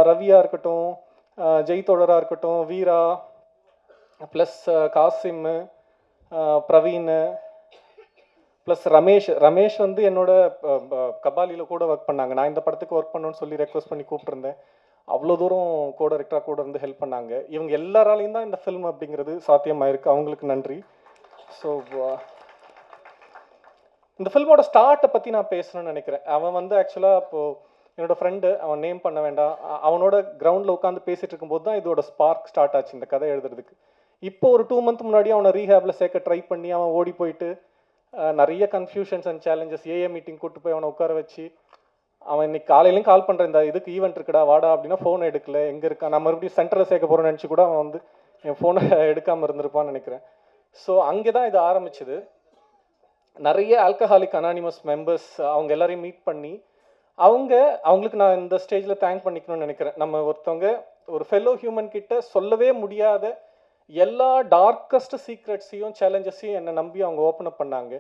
ரவியாக இருக்கட்டும், ஜெய் தோழராக இருக்கட்டும், வீரா ப்ளஸ் காசிம், பிரவீன் ப்ளஸ் ரமேஷ் வந்து என்னோட கபாலியில் கூட ஒர்க் பண்ணாங்க. நான் இந்த படத்துக்கு ஒர்க் பண்ணணும்னு சொல்லி ரெக்வஸ்ட் பண்ணி கூப்பிட்டுருந்தேன். அவ்வளோ தூரம் டைரக்டராக கூட இருந்து ஹெல்ப் பண்ணாங்க. இவங்க எல்லாராலையும் தான் இந்த ஃபில்ம் அப்படிங்கிறது சாத்தியமாயிருக்கு. அவங்களுக்கு நன்றி. ஸோ இந்த ஃபில்மோட ஸ்டார்ட்டை பற்றி நான் பேசணும்னு நினைக்கிறேன். அவன் வந்து ஆக்சுவலாக இப்போது என்னோடய ஃப்ரெண்டு, அவன் நேம் பண்ண வேண்டாம், அவனோட கிரவுண்டில் உட்காந்து பேசிகிட்டு இருக்கும்போது தான் இதோட ஸ்பார்க் ஸ்டார்ட் ஆச்சு இந்த கதை எழுதுறதுக்கு. இப்போ ஒரு 2 months முன்னாடி அவனை ரீஹேபில் சேர்க்க ட்ரை பண்ணி அவன் ஓடி போயிட்டு நிறைய கன்ஃபியூஷன்ஸ் அண்ட் சேலஞ்சஸ், ஏஏ மீட்டிங் கூப்பிட்டு போய் அவனை உட்கார வச்சு, அவன் இன்னைக்கு காலையிலையும் கால் பண்ணுறேன், இந்த இதுக்கு ஈவெண்ட் இருக்குடா வாடா அப்படின்னா ஃபோன் எடுக்கல, எங்கே இருக்கான், நான் மறுபடியும் சென்டரில் சேர்க்க போகிறேன்னு நினச்சி கூட அவன் வந்து என் ஃபோனை எடுக்காமல் இருந்திருப்பான்னு நினைக்கிறேன். ஸோ அங்கே தான் இது ஆரம்பிச்சுது. நிறைய ஆல்கஹாலிக் அனானிமஸ் மெம்பர்ஸ் அவங்க எல்லாரையும் மீட் பண்ணி அவங்களுக்கு நான் இந்த ஸ்டேஜில் தேங்க் பண்ணிக்கணும்னு நினைக்கிறேன். நம்ம ஒருத்தவங்க ஒரு ஃபெல்லோ ஹியூமன் கிட்ட சொல்லவே முடியாத எல்லா டார்க்கஸ்ட் சீக்ரெட்ஸையும் சேலஞ்சஸையும் என்னை நம்பி அவங்க ஓப்பன் அப் பண்ணாங்க.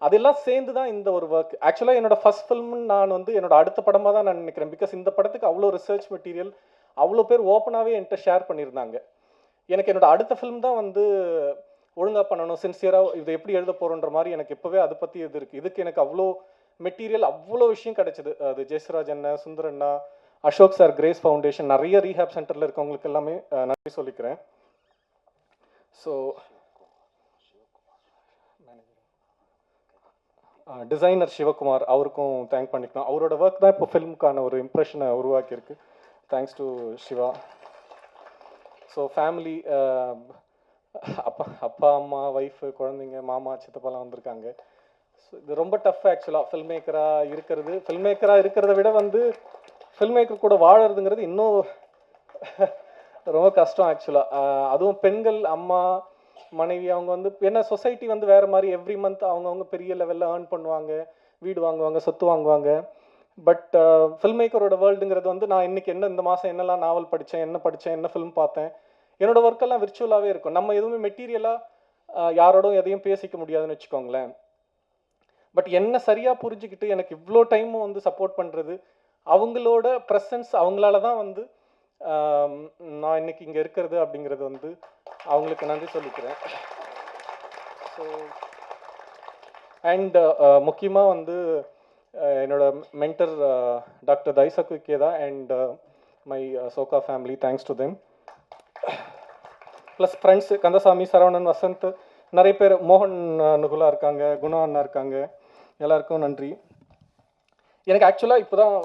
அதெல்லாம் சேர்ந்து தான் இந்த ஒரு ஒர்க். ஆக்சுவலாக என்னோட ஃபர்ஸ்ட் ஃபில்ம்னு நான் வந்து என்னோட அடுத்த படமாக தான் நான் நினைக்கிறேன். பிகாஸ் இந்த படத்துக்கு அவ்வளோ ரிசர்ச் மெட்டீரியல் அவ்வளோ பேர் ஓப்பனாகவே என்கிட்ட ஷேர் பண்ணியிருந்தாங்க. எனக்கு என்னோட அடுத்த ஃபில்ம் தான் வந்து ஒழுங்காக பண்ணணும், சின்சியராக இதை எப்படி எழுத போகிறோன்ற மாதிரி எனக்கு இப்போவே அதை பற்றி இது இருக்குது. இதுக்கு எனக்கு அவ்வளோ மெட்டீரியல், அவ்வளோ விஷயம் கிடச்சிது. அது ஜெயசுராஜ் அண்ணா, சுந்தர் அண்ணா, அசோக் சார், கிரேஸ் ஃபவுண்டேஷன், நிறைய ரீஹேப் சென்டரில் இருக்கவங்களுக்கு எல்லாமே நன்றி சொல்லிக்கிறேன். ஸோ டிசைனர் சிவகுமார், அவருக்கும் தேங்க் பண்ணிக்கணும். அவரோட ஒர்க் தான் இப்போ ஃபில்முக்கான ஒரு இம்ப்ரெஷனை உருவாக்கியிருக்கு. Thanks to Siva. So family, அப்பா அம்மா, ஒய்ஃபு, குழந்தைங்க, மாமா, சித்தப்பாலாம் வந்திருக்காங்க. ஸோ இது ரொம்ப டஃப் ஆக்சுவலாக ஃபில்ம் மேக்கராக இருக்கிறத விட வந்து ஃபில்ம் மேக்கர் கூட வாழறதுங்கிறது இன்னும் ரொம்ப கஷ்டம் ஆக்சுவலாக. அதுவும் பெண்கள், அம்மா, மனைவி, அவங்க வந்து என்ன சொசைட்டி வந்து வேறு மாதிரி எவ்ரி மந்த் அவங்கவுங்க பெரிய லெவலில் ஏர்ன் பண்ணுவாங்க, வீடு வாங்குவாங்க, சொத்து வாங்குவாங்க. பட் ஃபில்ம் மேக்கரோட வேர்ல்டுங்கிறது வந்து நான் இன்றைக்கி இந்த மாதம் என்னெல்லாம் நாவல் படித்தேன், என்ன ஃபில்ம் பார்த்தேன், என்னோடய ஒர்க்கெல்லாம் விர்ச்சுவலாகவே இருக்கும். நம்ம எதுவுமே மெட்டீரியலாக யாரோடும் எதையும் பேசிக்க முடியாதுன்னு வச்சுக்கோங்களேன். பட் என்ன சரியாக புரிஞ்சுக்கிட்டு எனக்கு இவ்வளோ டைமும் வந்து சப்போர்ட் பண்ணுறது, அவங்களோட ப்ரெசன்ஸ், அவங்களால தான் வந்து நான் இன்னைக்கு இங்கே இருக்கிறது அப்படிங்கிறது வந்து அவங்களுக்கு நன்றி சொல்லிக்கிறேன். ஸோ அண்ட் முக்கியமாக வந்து என்னோட mentor doctor Daisaku Ikeda and my Soka family, thanks to them. Plus friends Kandasamy, Saravanan, Vasanth, நிறைய பேர், மோகன் நுகுலா இருக்காங்க, குணா அண்ணா இருக்காங்க, எல்லாருக்கும் நன்றி. எனக்கு ஆக்சுவலாக இப்போ தான்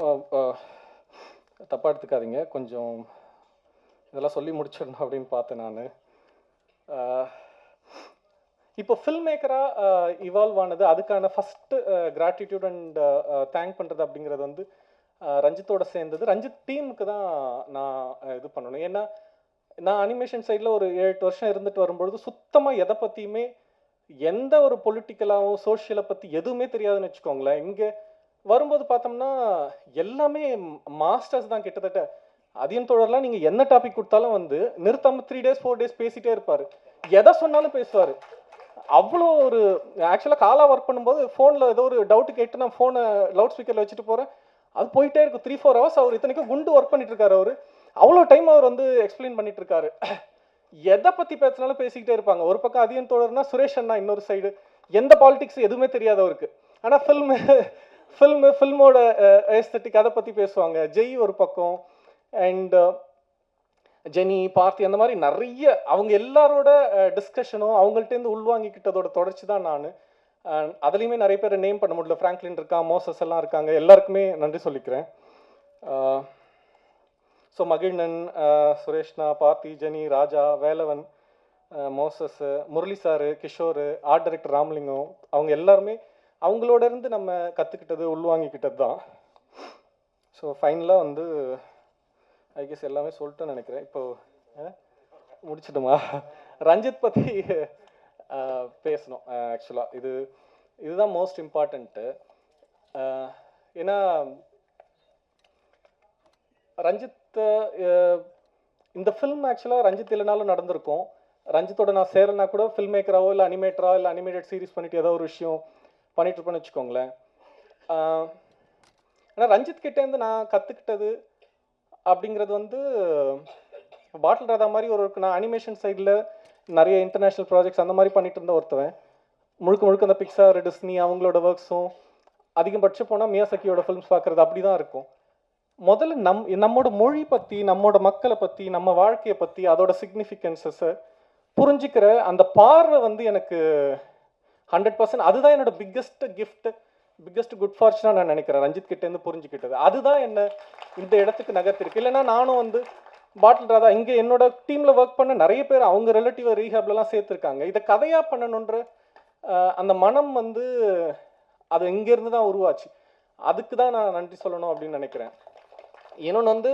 தப்பாக எடுத்துக்காதீங்க, கொஞ்சம் இதெல்லாம் சொல்லி முடிச்சிடணும் அப்படின்னு பார்த்தேன் நான். இப்போ ஃபில்ம் மேக்கராக இவால்வ் ஆனது, அதுக்கான ஃபஸ்ட்டு கிராட்டிடியூட் அண்ட் தேங்க் பண்ணுறது அப்படிங்கிறது வந்து ரஞ்சித்தோட சேர்ந்தது. ரஞ்சித் டீமுக்கு தான் நான் இது பண்ணணும். ஏன்னா நான் அனிமேஷன் சைடில் ஒரு 7-8 வருஷம் இருந்துட்டு வரும்பொழுது சுத்தமாக எதை பற்றியுமே எந்த ஒரு பொலிட்டிக்கலாகவும் சோஷியலை பற்றி எதுவுமே தெரியாதுன்னு வச்சுக்கோங்களேன். இங்கே வரும்போது பார்த்தோம்னா எல்லாமே மாஸ்டர்ஸ் தான் கிட்டத்தட்ட. அதியன் தோழர்லாம் நீங்கள் என்ன டாபிக் கொடுத்தாலும் வந்து நிறுத்தாமல் 3 days 4 days பேசிகிட்டே இருப்பார். எதை சொன்னாலும் பேசுவார். அவ்வளோ ஒரு ஆக்சுவலாக காலாக ஒர்க் பண்ணும்போது ஃபோனில் ஏதோ ஒரு டவுட்டு கேட்டு நான் ஃபோனை லவுட் ஸ்பீக்கரில் வச்சுட்டு போகிறேன். அது போயிட்டே இருக்கும் 3-4 hours. அவர் இத்தனைக்கும் குண்டு ஒர்க் பண்ணிட்டு இருக்காரு. அவர் அவ்வளோ டைம் அவர் வந்து எக்ஸ்பிளைன் பண்ணிட்டு இருக்காரு. எதை பற்றி பேசினாலும் பேசிக்கிட்டே இருப்பாங்க. ஒரு பக்கம் அதியன் தோழர்னா சுரேஷ் அண்ணா இன்னொரு சைடு. எந்த பாலிடிக்ஸ் எதுவுமே தெரியாது அவருக்கு. ஆனால் ஃபில்மோட ஏஸ்தட்டிக் அதை பற்றி பேசுவாங்க. ஜெய் ஒரு பக்கம் அண்ட் ஜெனி பார்த்தி அந்த மாதிரி நிறைய அவங்க எல்லாரோட டிஸ்கஷனும் அவங்கள்ட்டேருந்து உள்வாங்கிக்கிட்டதோட தொடர்ச்சி தான் நான். அதுலேயுமே நிறைய பேர் நேம் பண்ண முடியல. ஃப்ராங்க்லின் இருக்கான், மோசஸ் எல்லாம் இருக்காங்க. எல்லாருக்குமே நன்றி சொல்லிக்கிறேன். ஸோ மகிழ்நன், சுரேஷ்னா, Parthi, Jeni, Raja, Velavan, Moses, Murali sir, Kishore, art director Ramalingam, அவங்க எல்லாருமே அவங்களோட இருந்து நம்ம கற்றுக்கிட்டது உள்வாங்கிக்கிட்டது தான். ஸோ ஃபைனலாக வந்து ஐ கெஸ் எல்லாமே சொல்லிட்டேன்னு நினைக்கிறேன். இப்போது முடிச்சிடுமா? ரஞ்சித் பற்றி பேசணும். ஆக்சுவலாக இதுதான் மோஸ்ட் இம்பார்ட்டண்ட்டு. ஏன்னா ரஞ்சித் இந்த ஃபில்ம் ஆக்சுவலாக ரஞ்சித் இல்லைனாலும் நடந்திருக்கும். ரஞ்சித்தோட நான் சேரனா கூட ஃபில்ம் மேக்கராவோ இல்லை அனிமேட்டராவோ இல்லை அனிமேட்டட் சீரிஸ் பண்ணிட்டு ஏதோ ஒரு விஷயம் பண்ணிட்டு இருப்பேன்னு வச்சுக்கோங்களேன். ஆனால் ரஞ்சித் கிட்டேருந்து நான் கற்றுக்கிட்டது அப்படிங்கிறது வந்து பாட்டில் ராதா மாதிரி நான் அனிமேஷன் சைடில் நிறைய இன்டர்நேஷ்னல் ப்ராஜெக்ட்ஸ் அந்த மாதிரி பண்ணிட்டு இருந்த ஒருத்தவன். முழுக்க அந்த பிக்சார், டிஸ்னி அவங்களோட ஒர்க்ஸும் அதிகபட்சம் போனால் மியாசக்கியோட ஃபிலிம்ஸ் பார்க்குறது அப்படி தான் இருக்கும். முதல்ல நம்மோட மொழி பற்றி, நம்மோட மக்களை பற்றி, நம்ம வாழ்க்கையை பற்றி, அதோட சிக்னிஃபிகன்ஸஸை புரிஞ்சுக்கிற அந்த பார்வை வந்து எனக்கு 100% அதுதான் என்னோட பிக்கஸ்ட் குட் ஃபார்ச்சுனாக நான் நினைக்கிறேன். ரஞ்சித் கிட்டேருந்து புரிஞ்சுக்கிட்டது அதுதான் என்ன இந்த இடத்துக்கு நகர்த்திருக்கு. இல்லைன்னா நானும் வந்து பாட்டில் ராதா இங்கே என்னோட டீமில் ஒர்க் பண்ண நிறைய பேர் அவங்க ரிலேட்டிவ் ரீஹாப்லலாம் சேர்த்துருக்காங்க. இதை கதையாக பண்ணணுன்ற அந்த மனம் வந்து அது இங்கேருந்து தான் உருவாச்சு. அதுக்கு தான் நான் நன்றி சொல்லணும் அப்படின்னு நினைக்கிறேன். இன்னொன்று வந்து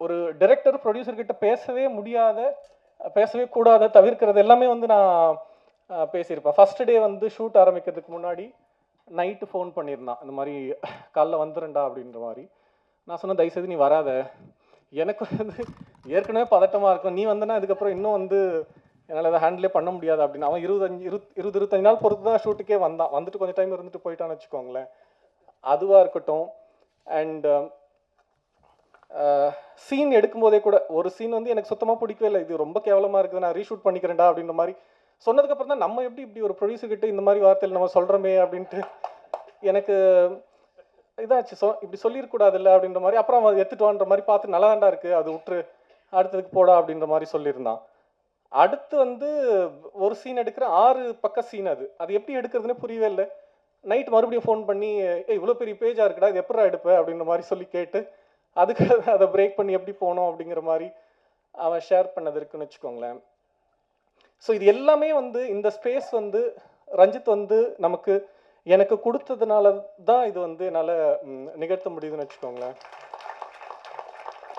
ஒரு டைரக்டர் ப்ரொடியூசர்கிட்ட பேசவே கூடாத தவிர்க்கிறது எல்லாமே வந்து நான் பேசியிருப்பேன். ஃபஸ்ட்டு டே வந்து ஷூட் ஆரம்பிக்கிறதுக்கு முன்னாடி நைட்டு ஃபோன் பண்ணியிருந்தான். இந்த மாதிரி காலைல வந்துடுண்டா அப்படின்ற மாதிரி. நான் சொன்னேன், தயவுசெய்து நீ வராத, எனக்கு வந்து ஏற்கனவே பதட்டமாக இருக்கும், நீ வந்தனா இதுக்கப்புறம் இன்னும் வந்து என்னால் அதை ஹேண்டிலே பண்ண முடியாது அப்படின்னு. அவன் 25 நாள் பொறுத்து தான் ஷூட்டுக்கே வந்தான். வந்துட்டு கொஞ்சம் டைம் இருந்துட்டு போயிட்டான்னு வச்சுக்கோங்களேன். அதுவாக இருக்கட்டும். அண்ட் சீன் எடுக்கும்போதே கூட ஒரு சீன் வந்து எனக்கு சுத்தமாக பிடிக்கவே இல்லை, இது ரொம்ப கேவலமாக இருக்குது, நான் ரீஷூட் பண்ணிக்கிறேன்டா அப்படின்ற மாதிரி சொன்னதுக்கப்புறம் தான் நம்ம இப்படி ஒரு ப்ரொடியூசர்கிட்ட இந்த மாதிரி வார்த்தையில் நம்ம சொல்கிறோமே அப்படின்ட்டு எனக்கு இதாச்சு. இப்படி சொல்லிடக்கூடாது இல்லை அப்படின்ற மாதிரி. அப்புறம் அவன் எடுத்துட்டு வான்ற மாதிரி பார்த்து நல்லா தாண்டா இருக்குது, அது விட்டுரு, அடுத்ததுக்கு போடா அப்படின்ற மாதிரி சொல்லியிருந்தான். அடுத்து வந்து ஒரு சீன் எடுக்கிற 6 பக்க சீன். அது எப்படி எடுக்கிறதுனே புரியவே இல்லை. நைட் மறுபடியும் ஃபோன் பண்ணி, இவ்வளோ பெரிய பேஜாக இருக்குடா, இது எப்படா எடுப்பேன் அப்படின்ற மாதிரி சொல்லி கேட்டு அதுக்கு அதை பிரேக் பண்ணி எப்படி போனோம் அப்படிங்கிற மாதிரி அவன் ஷேர் பண்ணது இருக்குன்னு வச்சுக்கோங்களேன். ஸோ இது எல்லாமே வந்து இந்த ஸ்பேஸ் வந்து ரஞ்சித் வந்து எனக்கு கொடுத்ததுனால தான் இது வந்து என்னால் நிகழ்த்த முடியுதுன்னு வச்சுக்கோங்களேன்.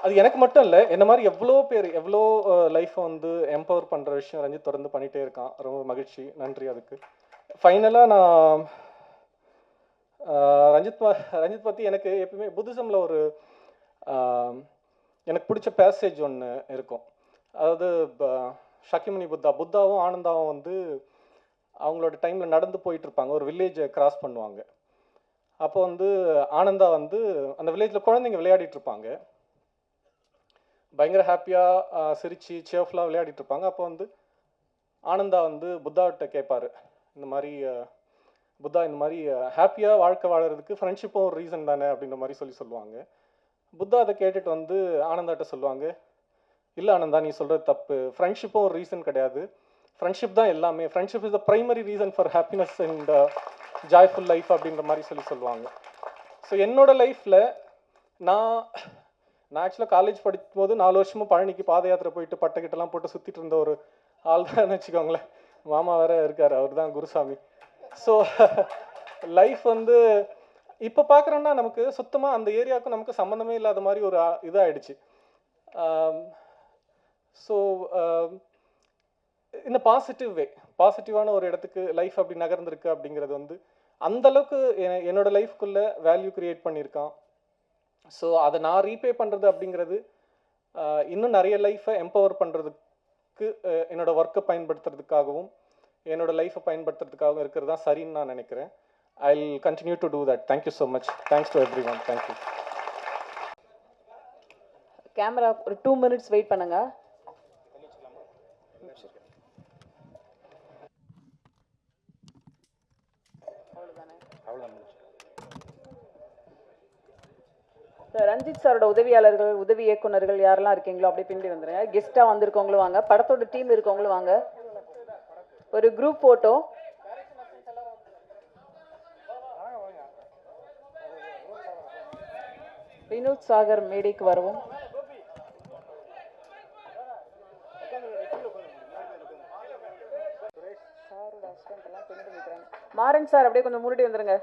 அது எனக்கு மட்டும் இல்லை, என்ன மாதிரி எவ்வளோ லைஃப்பை வந்து எம்பவர் பண்ணுற விஷயம் ரஞ்சித் தொடர்ந்து பண்ணிகிட்டே இருக்கான். ரொம்ப மகிழ்ச்சி, நன்றி. அதுக்கு ஃபைனலாக நான் ரஞ்சித் பற்றி எனக்கு எப்பவுமே புத்திசமில் ஒரு எனக்கு பிடிச்ச பேசேஜ் ஒன்று இருக்கும். அதாவது ஷக்கிமுனி புத்தாவும் ஆனந்தாவும் வந்து அவங்களோட டைமில் நடந்து போயிட்டுருப்பாங்க. ஒரு வில்லேஜை கிராஸ் பண்ணுவாங்க. அப்போ வந்து ஆனந்தா வந்து அந்த வில்லேஜில் குழந்தைங்க விளையாடிட்டுருப்பாங்க. பயங்கர ஹாப்பியாக சிரித்து சேர்ஃபுல்லாக விளையாடிட்டுருப்பாங்க. அப்போ வந்து ஆனந்தா வந்து புத்தாவிட்ட கேட்பார், இந்த மாதிரி புத்தா இந்த மாதிரி ஹாப்பியாக வாழ்க்கை வாழறதுக்கு ஃப்ரெண்ட்ஷிப்பும் ஒரு ரீசன் தானே அப்படின்ற மாதிரி சொல்லுவாங்க. புத்தா அதை கேட்டுட்டு வந்து ஆனந்தாட்ட சொல்லுவாங்க, இல்லை ஆனந்தா, நீ சொல்கிறது தப்பு, ஃப்ரெண்ட்ஷிப்பும் ஒரு ரீசன் கிடையாது, ஃப்ரெண்ட்ஷிப் தான் எல்லாமே, friendship is the primary reason for happiness and joyful life அப்படின்ற மாதிரி சொல்லுவாங்க. ஸோ என்னோட லைஃப்பில் நான் ஆக்சுவலாக காலேஜ் படிக்கும்போது 4 வருஷமும் பழனிக்கு பாத யாத்திரை போயிட்டு பட்டைக்கிட்டலாம் போட்டு சுற்றிட்டு இருந்த ஒரு ஆள் தான் வச்சுக்கோங்களேன். மாமா வேற இருக்கார், அவர் தான் குருசாமி. ஸோ லைஃப் வந்து இப்போ பார்க்குறோன்னா நமக்கு சுத்தமாக அந்த ஏரியாவுக்கும் நமக்கு சம்மந்தமே இல்லாத மாதிரி ஒரு இதாகிடுச்சு. ஸோ இந்த பாசிட்டிவ் வே பாசிட்டிவான ஒரு இடத்துக்கு லைஃப் அப்படி நகர்ந்திருக்கு அப்படிங்கிறது வந்து அந்தளவுக்கு என்னோட லைஃப்குள்ளே வேல்யூ க்ரியேட் பண்ணியிருக்கான். ஸோ அதை நான் ரீபே பண்ணுறது அப்படிங்கிறது இன்னும் நிறைய லைஃப்பை எம்பவர் பண்ணுறதுக்கு என்னோட ஒர்க்கை பயன்படுத்துறதுக்காகவும் என்னோட லைஃப்பை பயன்படுத்துறதுக்காகவும் இருக்கிறது தான் சரின்னு நான் நினைக்கிறேன். I will continue to do that. Thank you so much. Thanks to every one. Thank you. Camera ஒரு 2 minutes வெயிட் பண்ணுங்க. ரஞ்சித் சாரோட உதவியாளர்கள், உதவி இயக்குனர்கள் யாரெல்லாம் இருக்கீங்களோ அப்படியே பின்னாடி வந்துருங்க. கெஸ்டா வந்திருக்கவங்களும் வாங்க, படத்தோட டீம் இருக்கவங்களும் வாங்க. ஒரு குரூப் போட்டோ. வினோத் சாகர் மேடைக்கு வரவும். மாறன் சார் அப்படியே கொஞ்சம் முன்னாடி வந்துருங்க.